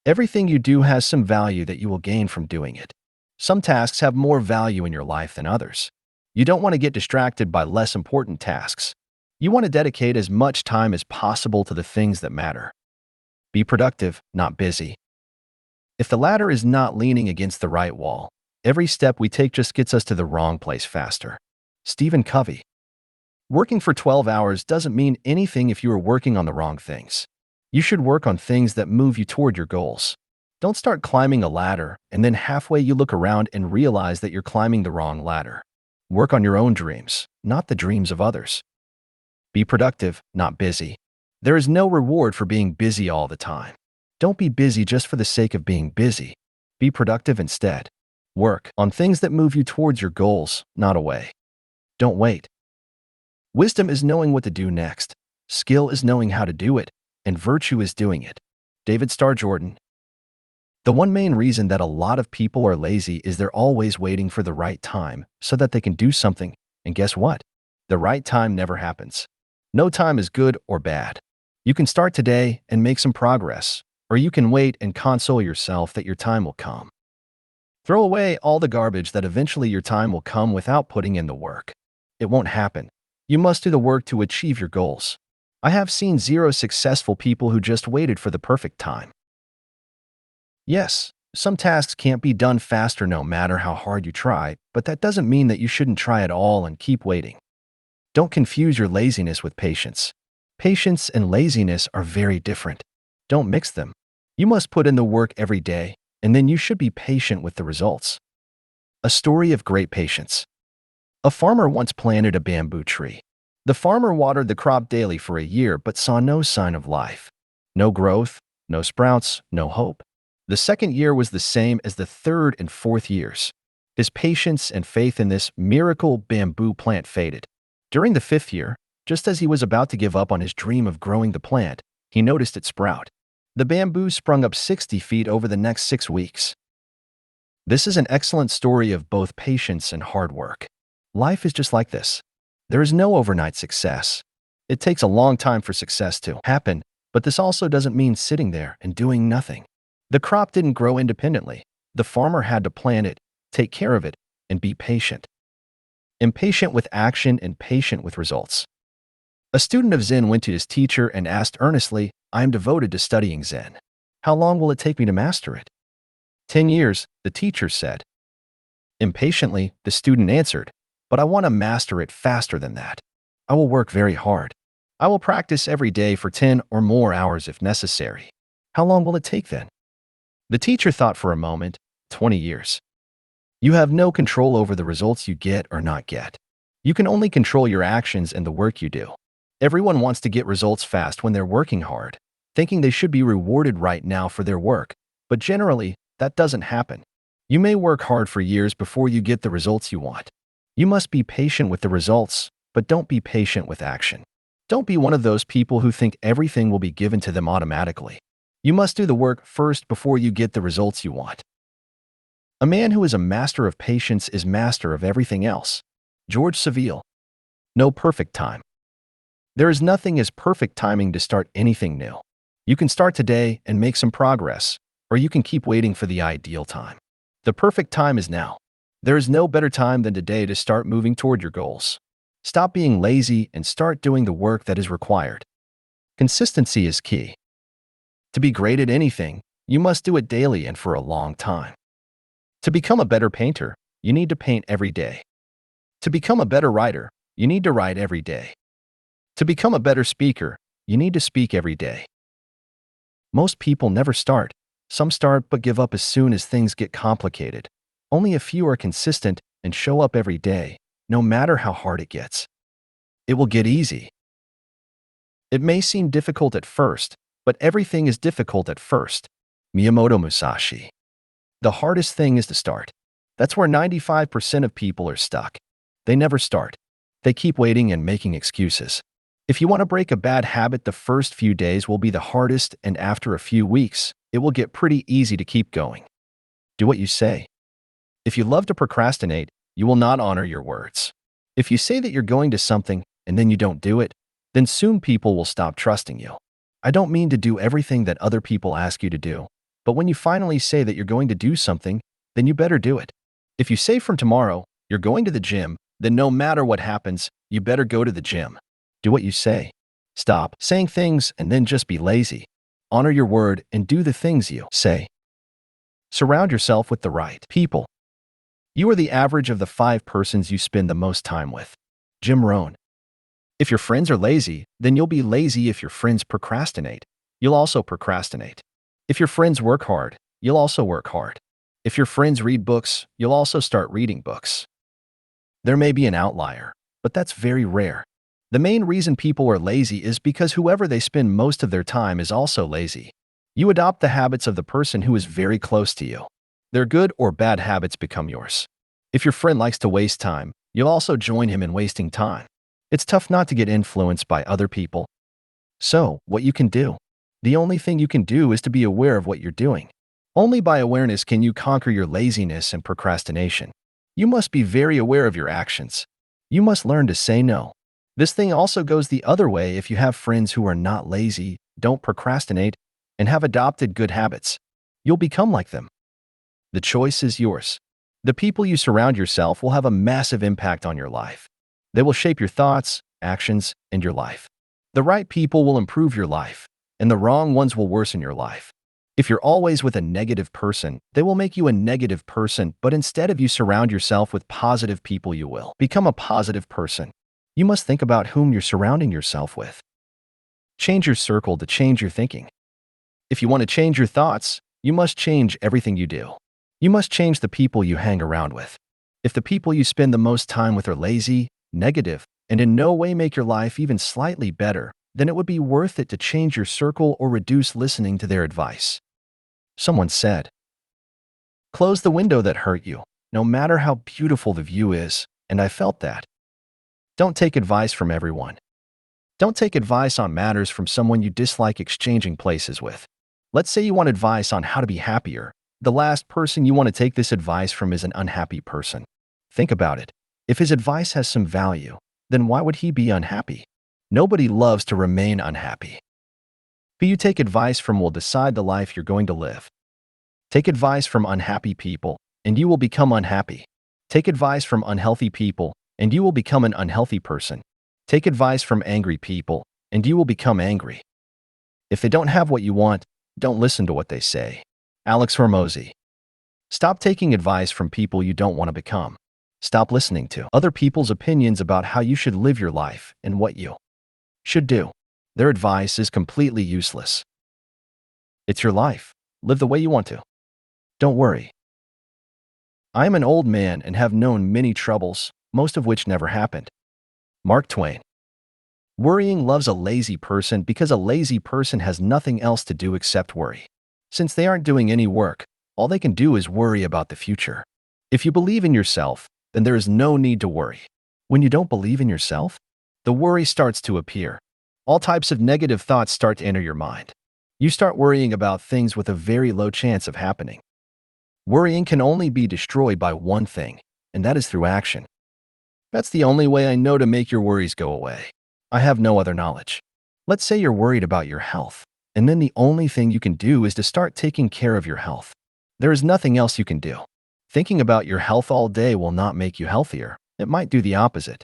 Everything you do has some value that you will gain from doing it. Some tasks have more value in your life than others. You don't want to get distracted by less important tasks. You want to dedicate as much time as possible to the things that matter. Be productive, not busy. If the ladder is not leaning against the right wall, every step we take just gets us to the wrong place faster. Stephen Covey. Working for 12 hours doesn't mean anything if you are working on the wrong things. You should work on things that move you toward your goals. Don't start climbing a ladder and then halfway you look around and realize that you're climbing the wrong ladder. Work on your own dreams, not the dreams of others. Be productive, not busy. There is no reward for being busy all the time. Don't be busy just for the sake of being busy. Be productive instead. Work on things that move you towards your goals, not away. Don't wait. Wisdom is knowing what to do next. Skill is knowing how to do it, and virtue is doing it. David Starr Jordan. The one main reason that a lot of people are lazy is they're always waiting for the right time so that they can do something. And guess what? The right time never happens. No time is good or bad. You can start today and make some progress, or you can wait and console yourself that your time will come. Throw away all the garbage that eventually your time will come without putting in the work. It won't happen. You must do the work to achieve your goals. I have seen zero successful people who just waited for the perfect time. Yes, some tasks can't be done faster no matter how hard you try, but that doesn't mean that you shouldn't try at all and keep waiting. Don't confuse your laziness with patience. Patience and laziness are very different. Don't mix them. You must put in the work every day, and then you should be patient with the results. A story of great patience. A farmer once planted a bamboo tree. The farmer watered the crop daily for a year but saw no sign of life. No growth, no sprouts, no hope. The second year was the same as the third and fourth years. His patience and faith in this miracle bamboo plant faded. During the fifth year, just as he was about to give up on his dream of growing the plant, he noticed it sprout. The bamboo sprung up 60 feet over the next 6 weeks. This is an excellent story of both patience and hard work. Life is just like this. There is no overnight success. It takes a long time for success to happen, but this also doesn't mean sitting there and doing nothing. The crop didn't grow independently. The farmer had to plant it, take care of it, and be patient. Impatient with action and patient with results. A student of Zen went to his teacher and asked earnestly, "I am devoted to studying Zen. How long will it take me to master it?" 10 years, the teacher said. Impatiently, the student answered, "But I want to master it faster than that. I will work very hard. I will practice every day for 10 or more hours if necessary. How long will it take then?" The teacher thought for a moment. 20 years. You have no control over the results you get or not get. You can only control your actions and the work you do. Everyone wants to get results fast when they're working hard, thinking they should be rewarded right now for their work, but generally, that doesn't happen. You may work hard for years before you get the results you want. You must be patient with the results, but don't be patient with action. Don't be one of those people who think everything will be given to them automatically. You must do the work first before you get the results you want. A man who is a master of patience is master of everything else. George Saville. No perfect time. There is nothing as perfect timing to start anything new. You can start today and make some progress, or you can keep waiting for the ideal time. The perfect time is now. There is no better time than today to start moving toward your goals. Stop being lazy and start doing the work that is required. Consistency is key. To be great at anything, you must do it daily and for a long time. To become a better painter, you need to paint every day. To become a better writer, you need to write every day. To become a better speaker, you need to speak every day. Most people never start. Some start but give up as soon as things get complicated. Only a few are consistent and show up every day, no matter how hard it gets. It will get easy. It may seem difficult at first, but everything is difficult at first. Miyamoto Musashi. The hardest thing is to start. That's where 95% of people are stuck. They never start. They keep waiting and making excuses. If you want to break a bad habit, the first few days will be the hardest, and after a few weeks, it will get pretty easy to keep going. Do what you say. If you love to procrastinate, you will not honor your words. If you say that you're going to something and then you don't do it, then soon people will stop trusting you. I don't mean to do everything that other people ask you to do, but when you finally say that you're going to do something, then you better do it. If you say from tomorrow you're going to the gym, then no matter what happens, you better go to the gym. Do what you say. Stop saying things and then just be lazy. Honor your word and do the things you say. Surround yourself with the right people. You are the average of the 5 persons you spend the most time with. Jim Rohn. If your friends are lazy, then you'll be lazy. If your friends procrastinate, you'll also procrastinate. If your friends work hard, you'll also work hard. If your friends read books, you'll also start reading books. There may be an outlier, but that's very rare. The main reason people are lazy is because whoever they spend most of their time is also lazy. You adopt the habits of the person who is very close to you. Their good or bad habits become yours. If your friend likes to waste time, you'll also join him in wasting time. It's tough not to get influenced by other people. So, what you can do? The only thing you can do is to be aware of what you're doing. Only by awareness can you conquer your laziness and procrastination. You must be very aware of your actions. You must learn to say no. This thing also goes the other way if you have friends who are not lazy, don't procrastinate, and have adopted good habits. You'll become like them. The choice is yours. The people you surround yourself will have a massive impact on your life. They will shape your thoughts, actions, and your life. The right people will improve your life, and the wrong ones will worsen your life. If you're always with a negative person, they will make you a negative person, but instead of you surround yourself with positive people, you will become a positive person. You must think about whom you're surrounding yourself with. Change your circle to change your thinking. If you want to change your thoughts, you must change everything you do. You must change the people you hang around with. If the people you spend the most time with are lazy, negative, and in no way make your life even slightly better, then it would be worth it to change your circle or reduce listening to their advice. Someone said, "Close the window that hurt you, no matter how beautiful the view is," and I felt that. Don't take advice from everyone. Don't take advice on matters from someone you dislike exchanging places with. Let's say you want advice on how to be happier. The last person you want to take this advice from is an unhappy person. Think about it. If his advice has some value, then why would he be unhappy? Nobody loves to remain unhappy. Who you take advice from will decide the life you're going to live. Take advice from unhappy people, and you will become unhappy. Take advice from unhealthy people, and you will become an unhealthy person. Take advice from angry people, and you will become angry. If they don't have what you want, don't listen to what they say. Alex Hormozy. Stop taking advice from people you don't want to become. Stop listening to other people's opinions about how you should live your life and what you should do. Their advice is completely useless. It's your life. Live the way you want to. Don't worry. I am an old man and have known many troubles, most of which never happened. Mark Twain. Worrying loves a lazy person because a lazy person has nothing else to do except worry. Since they aren't doing any work, all they can do is worry about the future. If you believe in yourself, then there is no need to worry. When you don't believe in yourself, the worry starts to appear. All types of negative thoughts start to enter your mind. You start worrying about things with a very low chance of happening. Worrying can only be destroyed by one thing, and that is through action. That's the only way I know to make your worries go away. I have no other knowledge. Let's say you're worried about your health, and then the only thing you can do is to start taking care of your health. There is nothing else you can do. Thinking about your health all day will not make you healthier. It might do the opposite.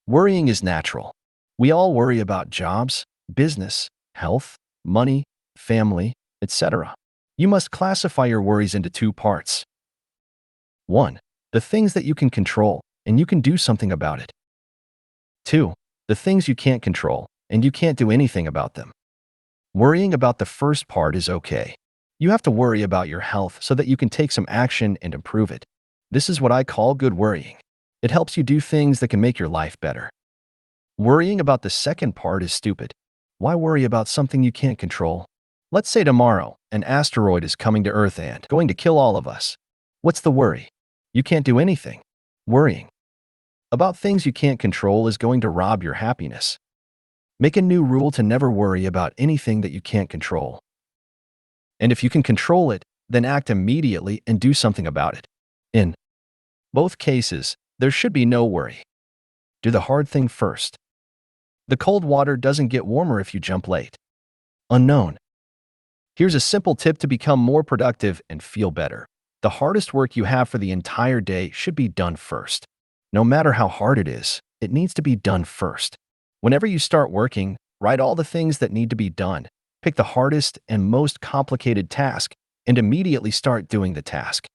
Worrying is natural. We all worry about jobs, business, health, money, family, etc. You must classify your worries into two parts. 1. The things that you can control, and you can do something about it. 2. The things you can't control, and you can't do anything about them. Worrying about the first part is okay. You have to worry about your health so that you can take some action and improve it. This is what I call good worrying. It helps you do things that can make your life better. Worrying about the second part is stupid. Why worry about something you can't control? Let's say tomorrow, an asteroid is coming to Earth and going to kill all of us. What's the worry? You can't do anything. Worrying about things you can't control is going to rob your happiness. Make a new rule to never worry about anything that you can't control. And if you can control it, then act immediately and do something about it. In both cases, there should be no worry. Do the hard thing first. The cold water doesn't get warmer if you jump late. Unknown. Here's a simple tip to become more productive and feel better. The hardest work you have for the entire day should be done first. No matter how hard it is, it needs to be done first. Whenever you start working, write all the things that need to be done. Pick the hardest and most complicated task and immediately start doing the task.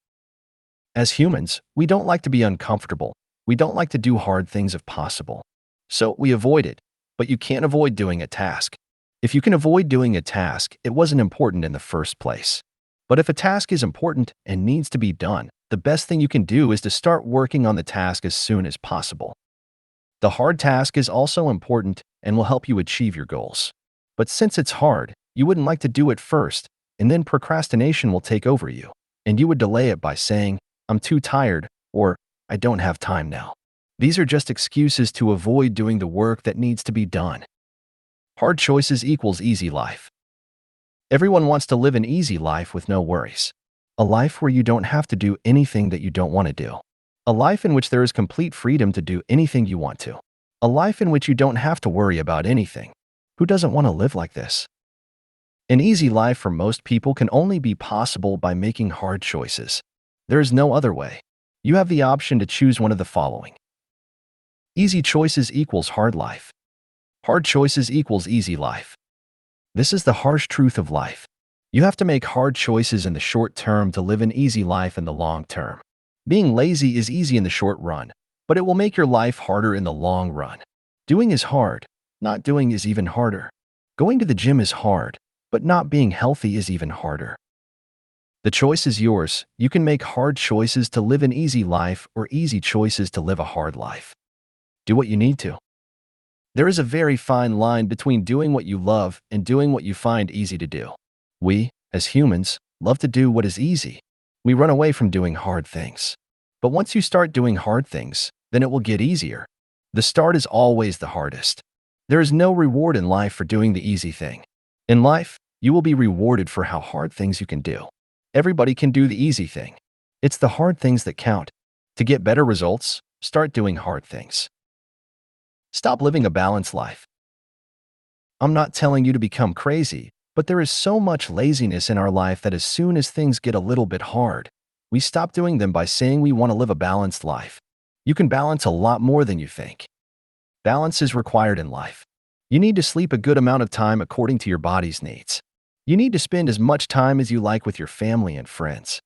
As humans, we don't like to be uncomfortable. We don't like to do hard things if possible. So we avoid it, but you can't avoid doing a task. If you can avoid doing a task, it wasn't important in the first place. But if a task is important and needs to be done, the best thing you can do is to start working on the task as soon as possible. The hard task is also important and will help you achieve your goals. But since it's hard, you wouldn't like to do it first, and then procrastination will take over you, and you would delay it by saying, "I'm too tired," or "I don't have time now." These are just excuses to avoid doing the work that needs to be done. Hard choices equals easy life. Everyone wants to live an easy life with no worries. A life where you don't have to do anything that you don't want to do. A life in which there is complete freedom to do anything you want to. A life in which you don't have to worry about anything. Who doesn't want to live like this? An easy life for most people can only be possible by making hard choices. There is no other way. You have the option to choose one of the following. Easy choices equals hard life. Hard choices equals easy life. This is the harsh truth of life. You have to make hard choices in the short term to live an easy life in the long term. Being lazy is easy in the short run, but it will make your life harder in the long run. Doing is hard. Not doing is even harder. Going to the gym is hard, but not being healthy is even harder. The choice is yours. You can make hard choices to live an easy life or easy choices to live a hard life. Do what you need to. There is a very fine line between doing what you love and doing what you find easy to do. We, as humans, love to do what is easy. We run away from doing hard things. But once you start doing hard things, then it will get easier. The start is always the hardest. There is no reward in life for doing the easy thing. In life, you will be rewarded for how hard things you can do. Everybody can do the easy thing. It's the hard things that count. To get better results, start doing hard things. Stop living a balanced life. I'm not telling you to become crazy, but there is so much laziness in our life that as soon as things get a little bit hard, we stop doing them by saying we want to live a balanced life. You can balance a lot more than you think. Balance is required in life. You need to sleep a good amount of time according to your body's needs. You need to spend as much time as you like with your family and friends.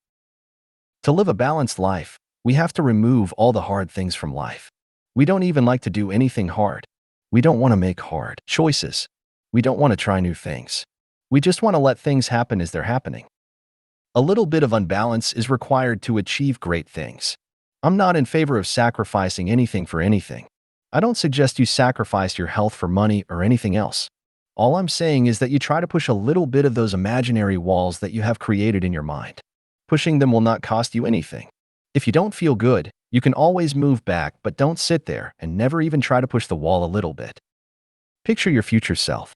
To live a balanced life, we have to remove all the hard things from life. We don't even like to do anything hard. We don't want to make hard choices. We don't want to try new things. We just want to let things happen as they're happening. A little bit of unbalance is required to achieve great things. I'm not in favor of sacrificing anything for anything. I don't suggest you sacrifice your health for money or anything else. All I'm saying is that you try to push a little bit of those imaginary walls that you have created in your mind. Pushing them will not cost you anything. If you don't feel good, you can always move back, but don't sit there and never even try to push the wall a little bit. Picture your future self.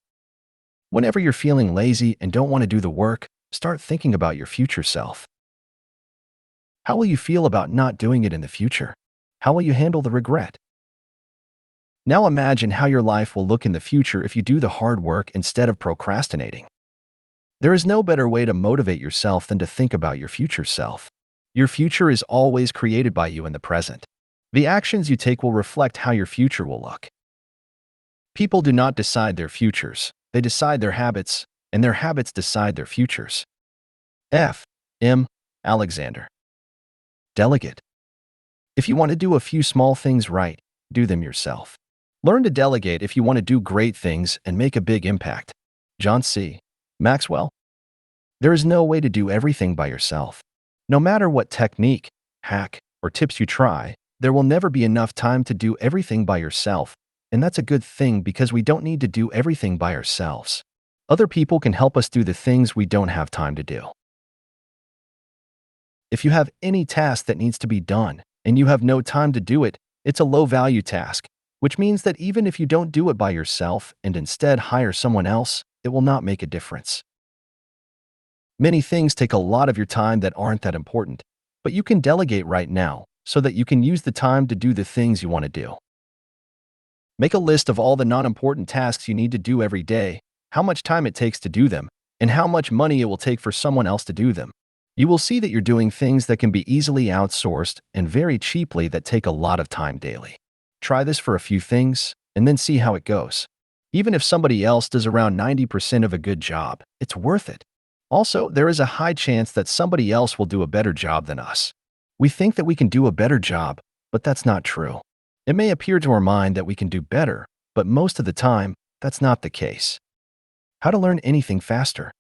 Whenever you're feeling lazy and don't want to do the work, start thinking about your future self. How will you feel about not doing it in the future? How will you handle the regret? Now imagine how your life will look in the future if you do the hard work instead of procrastinating. There is no better way to motivate yourself than to think about your future self. Your future is always created by you in the present. The actions you take will reflect how your future will look. People do not decide their futures. They decide their habits, and their habits decide their futures. F. M. Alexander. Delegate. If you want to do a few small things right, do them yourself. Learn to delegate if you want to do great things and make a big impact. John C. Maxwell. There is no way to do everything by yourself. No matter what technique, hack, or tips you try, there will never be enough time to do everything by yourself, and that's a good thing because we don't need to do everything by ourselves. Other people can help us do the things we don't have time to do. If you have any task that needs to be done and you have no time to do it, it's a low-value task, which means that even if you don't do it by yourself and instead hire someone else, it will not make a difference. Many things take a lot of your time that aren't that important, but you can delegate right now so that you can use the time to do the things you want to do. Make a list of all the non-important tasks you need to do every day, how much time it takes to do them, and how much money it will take for someone else to do them. You will see that you're doing things that can be easily outsourced and very cheaply that take a lot of time daily. Try this for a few things and then see how it goes. Even if somebody else does around 90% of a good job, it's worth it. Also, there is a high chance that somebody else will do a better job than us. We think that we can do a better job, but that's not true. It may appear to our mind that we can do better, but most of the time, that's not the case. How to learn anything faster.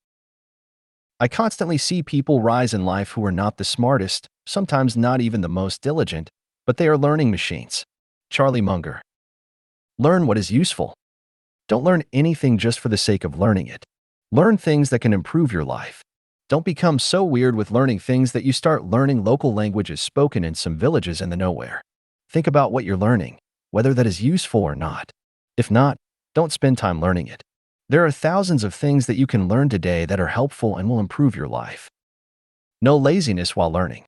I constantly see people rise in life who are not the smartest, sometimes not even the most diligent, but they are learning machines. Charlie Munger. Learn what is useful. Don't learn anything just for the sake of learning it. Learn things that can improve your life. Don't become so weird with learning things that you start learning local languages spoken in some villages in the nowhere. Think about what you're learning, whether that is useful or not. If not, don't spend time learning it. There are thousands of things that you can learn today that are helpful and will improve your life. No laziness while learning.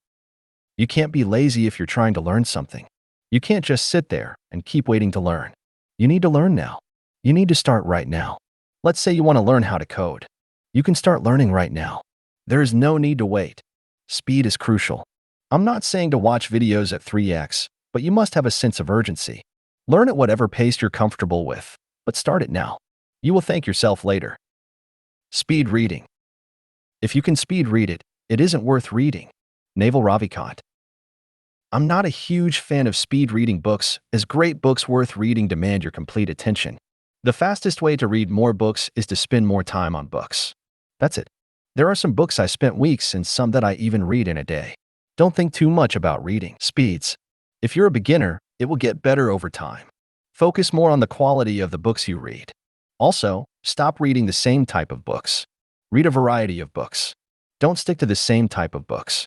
You can't be lazy if you're trying to learn something. You can't just sit there and keep waiting to learn. You need to learn now. You need to start right now. Let's say you want to learn how to code. You can start learning right now. There is no need to wait. Speed is crucial. I'm not saying to watch videos at 3x, but you must have a sense of urgency. Learn at whatever pace you're comfortable with, but start it now. You will thank yourself later. Speed reading. If you can speed read it, it isn't worth reading. Naval Ravikant. I'm not a huge fan of speed reading books, as great books worth reading demand your complete attention. The fastest way to read more books is to spend more time on books. That's it. There are some books I spent weeks and some that I even read in a day. Don't think too much about reading speeds. If you're a beginner, it will get better over time. Focus more on the quality of the books you read. Also, stop reading the same type of books. Read a variety of books. Don't stick to the same type of books.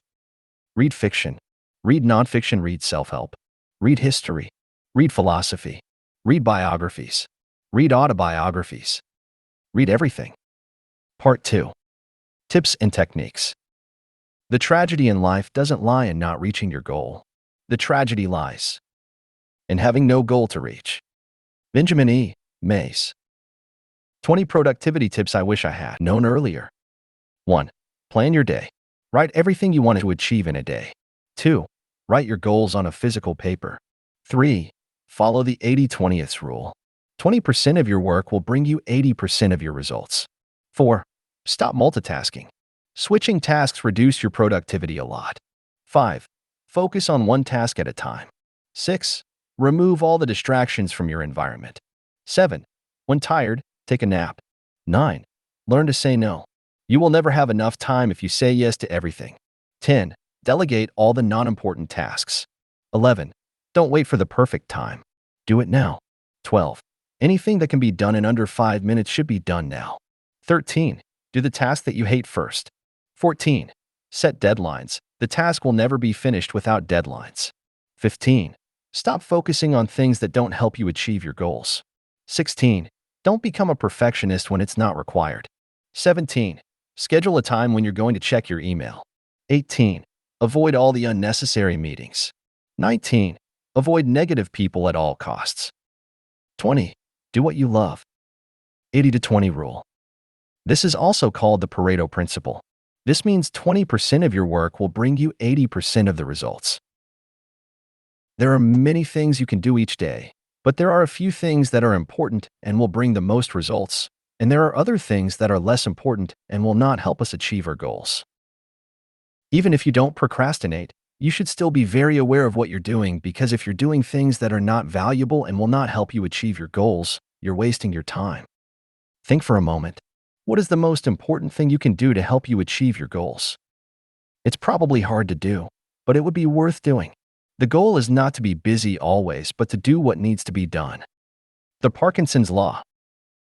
Read fiction. Read nonfiction. Read self-help. Read history. Read philosophy. Read biographies. Read autobiographies. Read everything. Part 2. Tips and techniques. The tragedy in life doesn't lie in not reaching your goal. The tragedy lies in having no goal to reach. Benjamin E. Mays. 20 productivity tips I wish I had known earlier. 1. Plan your day. Write everything you want to achieve in a day. 2. Write your goals on a physical paper. 3. Follow the 80-20th rule. 20% of your work will bring you 80% of your results. 4. Stop multitasking. Switching tasks reduce your productivity a lot. 5. Focus on one task at a time. 6. Remove all the distractions from your environment. 7. When tired, take a nap. 9. Learn to say no. You will never have enough time if you say yes to everything. 10. Delegate all the non-important tasks. 11. Don't wait for the perfect time. Do it now. 12. Anything that can be done in under 5 minutes should be done now. 13. Do the task that you hate first. 14. Set deadlines. The task will never be finished without deadlines. 15. Stop focusing on things that don't help you achieve your goals. 16. Don't become a perfectionist when it's not required. 17. Schedule a time when you're going to check your email. 18. Avoid all the unnecessary meetings. 19. Avoid negative people at all costs. 20. Do what you love. 80-20 rule. This is also called the Pareto principle. This means 20% of your work will bring you 80% of the results. There are many things you can do each day, but there are a few things that are important and will bring the most results, and there are other things that are less important and will not help us achieve our goals. Even if you don't procrastinate, you should still be very aware of what you're doing, because if you're doing things that are not valuable and will not help you achieve your goals, you're wasting your time. Think for a moment. What is the most important thing you can do to help you achieve your goals? It's probably hard to do, but it would be worth doing. The goal is not to be busy always, but to do what needs to be done. The Parkinson's Law.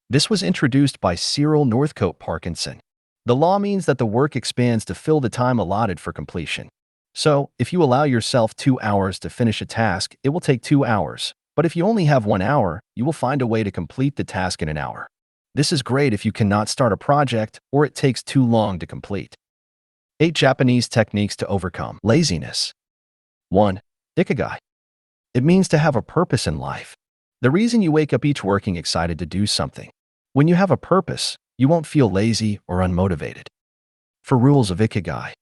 This was introduced by Cyril Northcote Parkinson. The law means that the work expands to fill the time allotted for completion. So, if you allow yourself 2 hours to finish a task, it will take 2 hours. But if you only have 1 hour, you will find a way to complete the task in an hour. This is great if you cannot start a project or it takes too long to complete. 8 Japanese techniques to overcome laziness. 1. Ikigai. It means to have a purpose in life. The reason you wake up each working excited to do something. When you have a purpose, you won't feel lazy or unmotivated. For rules of Ikigai.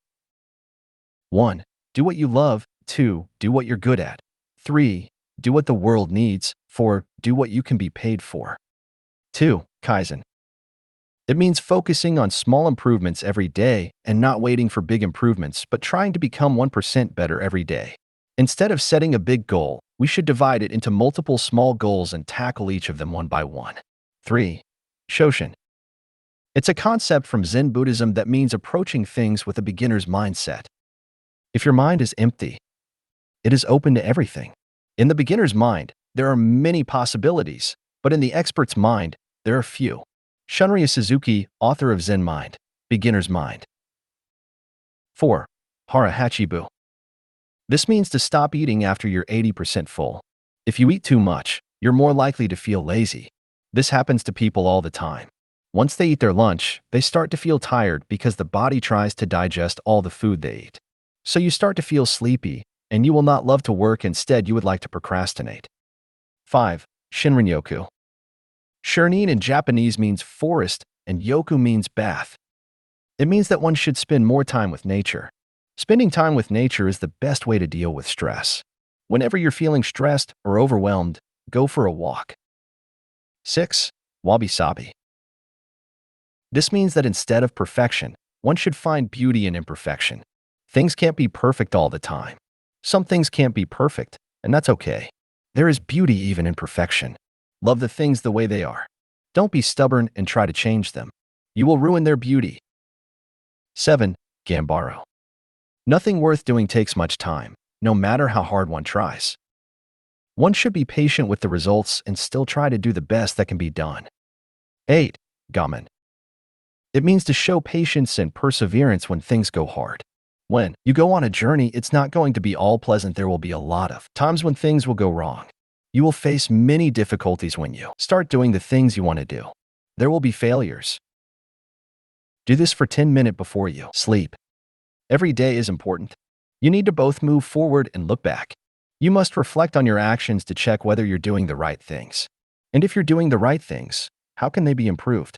1. Do what you love. 2. Do what you're good at. 3. Do what the world needs. 4. Do what you can be paid for. 2. Kaizen. It means focusing on small improvements every day and not waiting for big improvements, but trying to become 1% better every day. Instead of setting a big goal, we should divide it into multiple small goals and tackle each of them one by one. 3. Shoshin. It's a concept from Zen Buddhism that means approaching things with a beginner's mindset. If your mind is empty, it is open to everything. In the beginner's mind, there are many possibilities, but in the expert's mind, there are few. Shunryu Suzuki, author of Zen Mind, Beginner's Mind. 4. Hara Hachibu. This means to stop eating after you're 80% full. If you eat too much, you're more likely to feel lazy. This happens to people all the time. Once they eat their lunch, they start to feel tired because the body tries to digest all the food they eat. So you start to feel sleepy, and you will not love to work. Instead, you would like to procrastinate. 5. Shinrin-yoku. Shirnin in Japanese means forest, and yoku means bath. It means that one should spend more time with nature. Spending time with nature is the best way to deal with stress. Whenever you're feeling stressed or overwhelmed, go for a walk. 6. Wabi-sabi. This means that instead of perfection, one should find beauty in imperfection. Things can't be perfect all the time. Some things can't be perfect, and that's okay. There is beauty even in perfection. Love the things the way they are. Don't be stubborn and try to change them. You will ruin their beauty. 7. Gambaro. Nothing worth doing takes much time, no matter how hard one tries. One should be patient with the results and still try to do the best that can be done. 8. Gamen. It means to show patience and perseverance when things go hard. When you go on a journey, it's not going to be all pleasant. There will be a lot of times when things will go wrong. You will face many difficulties when you start doing the things you want to do. There will be failures. Do this for 10 minutes before you sleep. Every day is important. You need to both move forward and look back. You must reflect on your actions to check whether you're doing the right things. And if you're doing the right things, how can they be improved?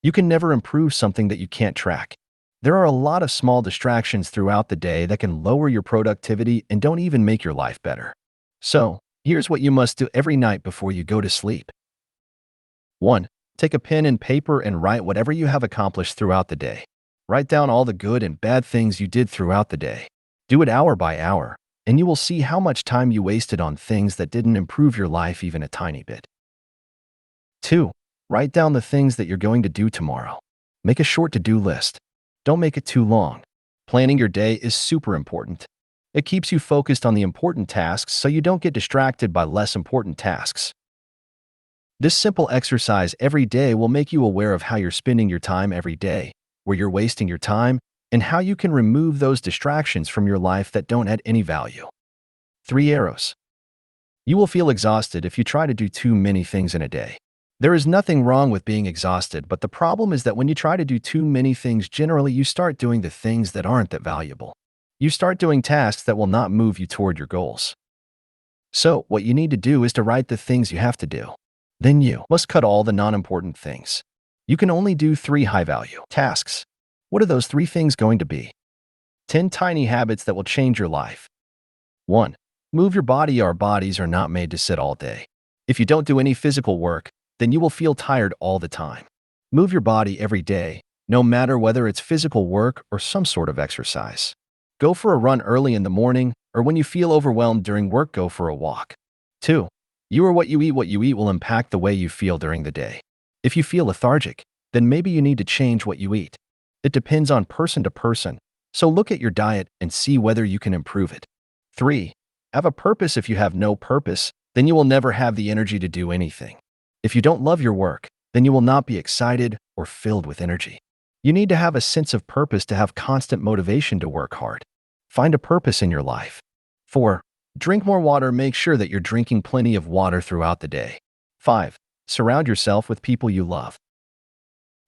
You can never improve something that you can't track. There are a lot of small distractions throughout the day that can lower your productivity and don't even make your life better. So, here's what you must do every night before you go to sleep. 1. Take a pen and paper and write whatever you have accomplished throughout the day. Write down all the good and bad things you did throughout the day. Do it hour by hour, and you will see how much time you wasted on things that didn't improve your life even a tiny bit. 2. Write down the things that you're going to do tomorrow. Make a short to-do list. Don't make it too long. Planning your day is super important. It keeps you focused on the important tasks so you don't get distracted by less important tasks. This simple exercise every day will make you aware of how you're spending your time every day, where you're wasting your time, and how you can remove those distractions from your life that don't add any value. 3 arrows. You will feel exhausted if you try to do too many things in a day. There is nothing wrong with being exhausted, but the problem is that when you try to do too many things, generally you start doing the things that aren't that valuable. You start doing tasks that will not move you toward your goals. So, what you need to do is to write the things you have to do. Then you must cut all the non-important things. You can only do 3 high-value tasks. What are those 3 things going to be? 10 tiny habits that will change your life. 1. Move your body. Our bodies are not made to sit all day. If you don't do any physical work, then you will feel tired all the time. Move your body every day, no matter whether it's physical work or some sort of exercise. Go for a run early in the morning, or when you feel overwhelmed during work, go for a walk. 2. You are what you eat. What you eat will impact the way you feel during the day. If you feel lethargic, then maybe you need to change what you eat. It depends on person to person, so look at your diet and see whether you can improve it. 3. Have a purpose. If you have no purpose, then you will never have the energy to do anything. If you don't love your work, then you will not be excited or filled with energy. You need to have a sense of purpose to have constant motivation to work hard. Find a purpose in your life. 4. Drink more water. Make sure that you're drinking plenty of water throughout the day. 5. Surround yourself with people you love.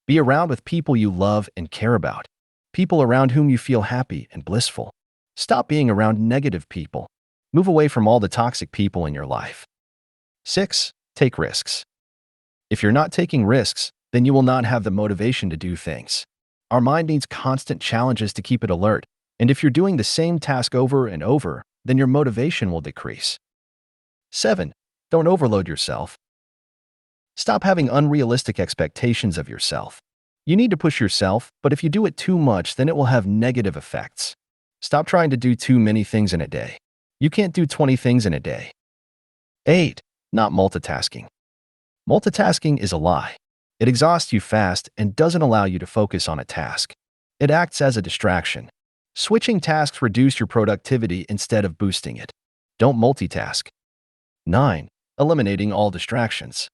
Be around with people you love and care about. People around whom you feel happy and blissful. Stop being around negative people. Move away from all the toxic people in your life. 6. Take risks. If you're not taking risks, then you will not have the motivation to do things. Our mind needs constant challenges to keep it alert, and if you're doing the same task over and over, then your motivation will decrease. 7. Don't overload yourself. Stop having unrealistic expectations of yourself. You need to push yourself, but if you do it too much, then it will have negative effects. Stop trying to do too many things in a day. You can't do 20 things in a day. 8. Not multitasking. Multitasking is a lie. It exhausts you fast and doesn't allow you to focus on a task. It acts as a distraction. Switching tasks reduces your productivity instead of boosting it. Don't multitask. 9. Eliminating all distractions.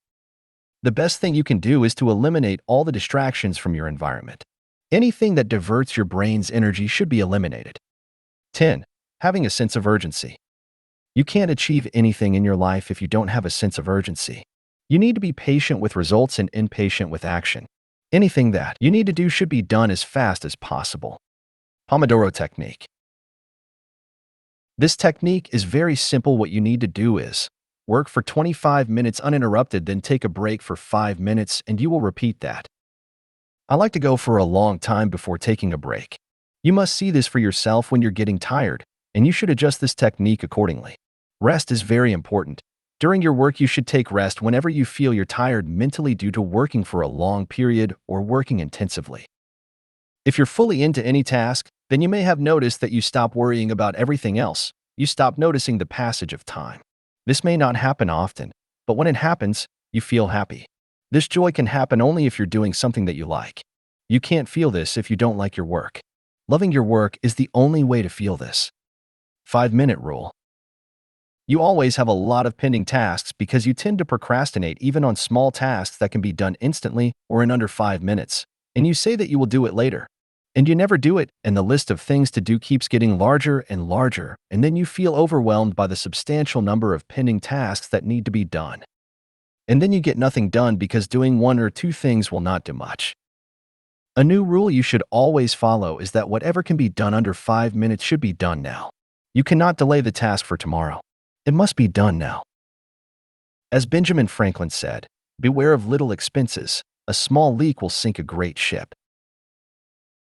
The best thing you can do is to eliminate all the distractions from your environment. Anything that diverts your brain's energy should be eliminated. 10. Having a sense of urgency. You can't achieve anything in your life if you don't have a sense of urgency. You need to be patient with results and impatient with action. Anything that you need to do should be done as fast as possible. Pomodoro Technique. This technique is very simple. What you need to do is work for 25 minutes uninterrupted, then take a break for 5 minutes, and you will repeat that. I like to go for a long time before taking a break. You must see this for yourself when you're getting tired, and you should adjust this technique accordingly. Rest is very important. During your work, you should take rest whenever you feel you're tired mentally due to working for a long period or working intensively. If you're fully into any task, then you may have noticed that you stop worrying about everything else. You stop noticing the passage of time. This may not happen often, but when it happens, you feel happy. This joy can happen only if you're doing something that you like. You can't feel this if you don't like your work. Loving your work is the only way to feel this. 5-minute rule. You always have a lot of pending tasks because you tend to procrastinate even on small tasks that can be done instantly or in under 5 minutes, and you say that you will do it later. And you never do it, and the list of things to do keeps getting larger and larger, and then you feel overwhelmed by the substantial number of pending tasks that need to be done. And then you get nothing done because doing 1 or 2 things will not do much. A new rule you should always follow is that whatever can be done under 5 minutes should be done now. You cannot delay the task for tomorrow. It must be done now. As Benjamin Franklin said, beware of little expenses. A small leak will sink a great ship.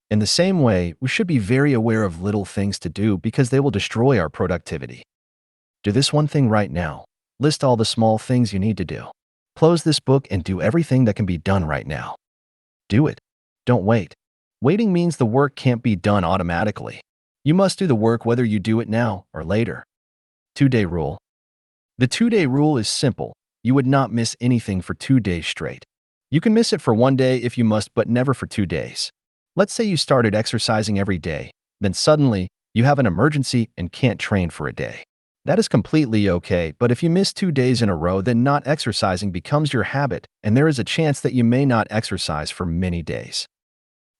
In the same way, we should be very aware of little things to do because they will destroy our productivity. Do this one thing right now. List all the small things you need to do. Close this book and do everything that can be done right now. Do it. Don't wait. Waiting means the work can't be done automatically. You must do the work whether you do it now or later. 2-day rule. The 2-day rule is simple. You would not miss anything for 2 days straight. You can miss it for 1 day if you must, but never for 2 days. Let's say you started exercising every day, then suddenly you have an emergency and can't train for a day. That is completely okay, but if you miss 2 days in a row, then not exercising becomes your habit, and there is a chance that you may not exercise for many days.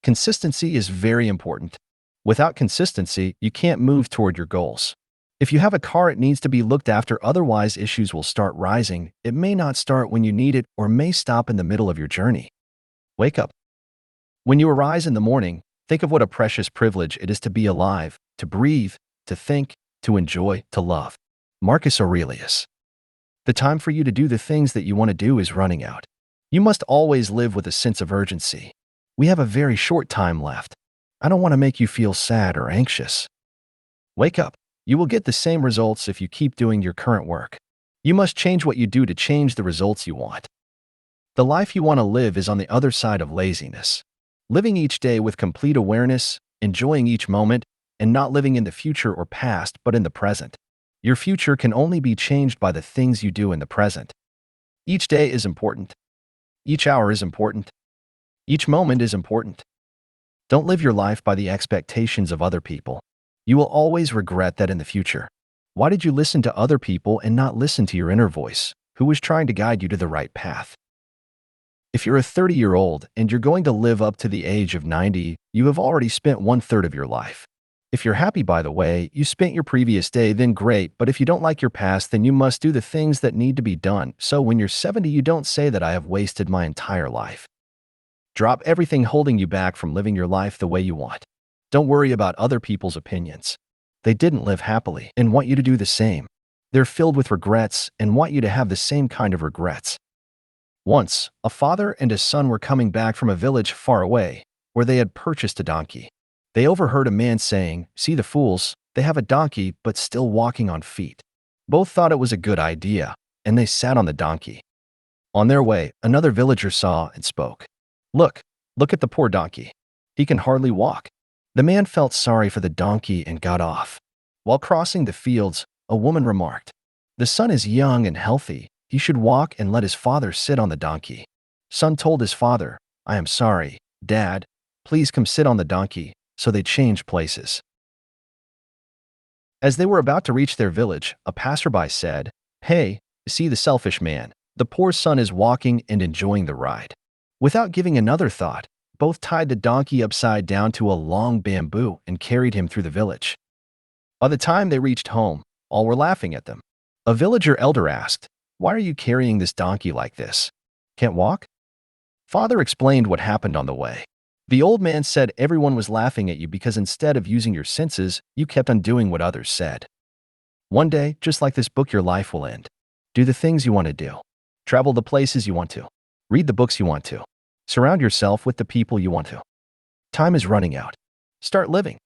Consistency is very important. Without consistency, you can't move toward your goals. If you have a car, it needs to be looked after, otherwise issues will start rising. It may not start when you need it or may stop in the middle of your journey. Wake up. When you arise in the morning, think of what a precious privilege it is to be alive, to breathe, to think, to enjoy, to love. Marcus Aurelius. The time for you to do the things that you want to do is running out. You must always live with a sense of urgency. We have a very short time left. I don't want to make you feel sad or anxious. Wake up. You will get the same results if you keep doing your current work. You must change what you do to change the results you want. The life you want to live is on the other side of laziness. Living each day with complete awareness, enjoying each moment, and not living in the future or past but in the present. Your future can only be changed by the things you do in the present. Each day is important. Each hour is important. Each moment is important. Don't live your life by the expectations of other people. You will always regret that in the future. Why did you listen to other people and not listen to your inner voice, who was trying to guide you to the right path? If you're a 30-year-old and you're going to live up to the age of 90, you have already spent 1/3 of your life. If you're happy, by the way, you spent your previous day, then great, but if you don't like your past, then you must do the things that need to be done. So when you're 70, you don't say that I have wasted my entire life. Drop everything holding you back from living your life the way you want. Don't worry about other people's opinions. They didn't live happily and want you to do the same. They're filled with regrets and want you to have the same kind of regrets. Once, a father and a son were coming back from a village far away, where they had purchased a donkey. They overheard a man saying, "See the fools, they have a donkey but still walking on feet." Both thought it was a good idea, and they sat on the donkey. On their way, another villager saw and spoke. Look at the poor donkey. He can hardly walk." The man felt sorry for the donkey and got off. While crossing the fields, a woman remarked, "The son is young and healthy. He should walk and let his father sit on the donkey." Son told his father, "I am sorry, Dad. Please come sit on the donkey." So they changed places. As they were about to reach their village, a passerby said, "Hey, see the selfish man. The poor son is walking and enjoying the ride." Without giving another thought, both tied the donkey upside down to a long bamboo and carried him through the village. By the time they reached home, all were laughing at them. A villager elder asked, "Why are you carrying this donkey like this? Can't walk?" Father explained what happened on the way. The old man said everyone was laughing at you because instead of using your senses, you kept on doing what others said. One day, just like this book, your life will end. Do the things you want to do. Travel the places you want to. Read the books you want to. Surround yourself with the people you want to. Time is running out. Start living.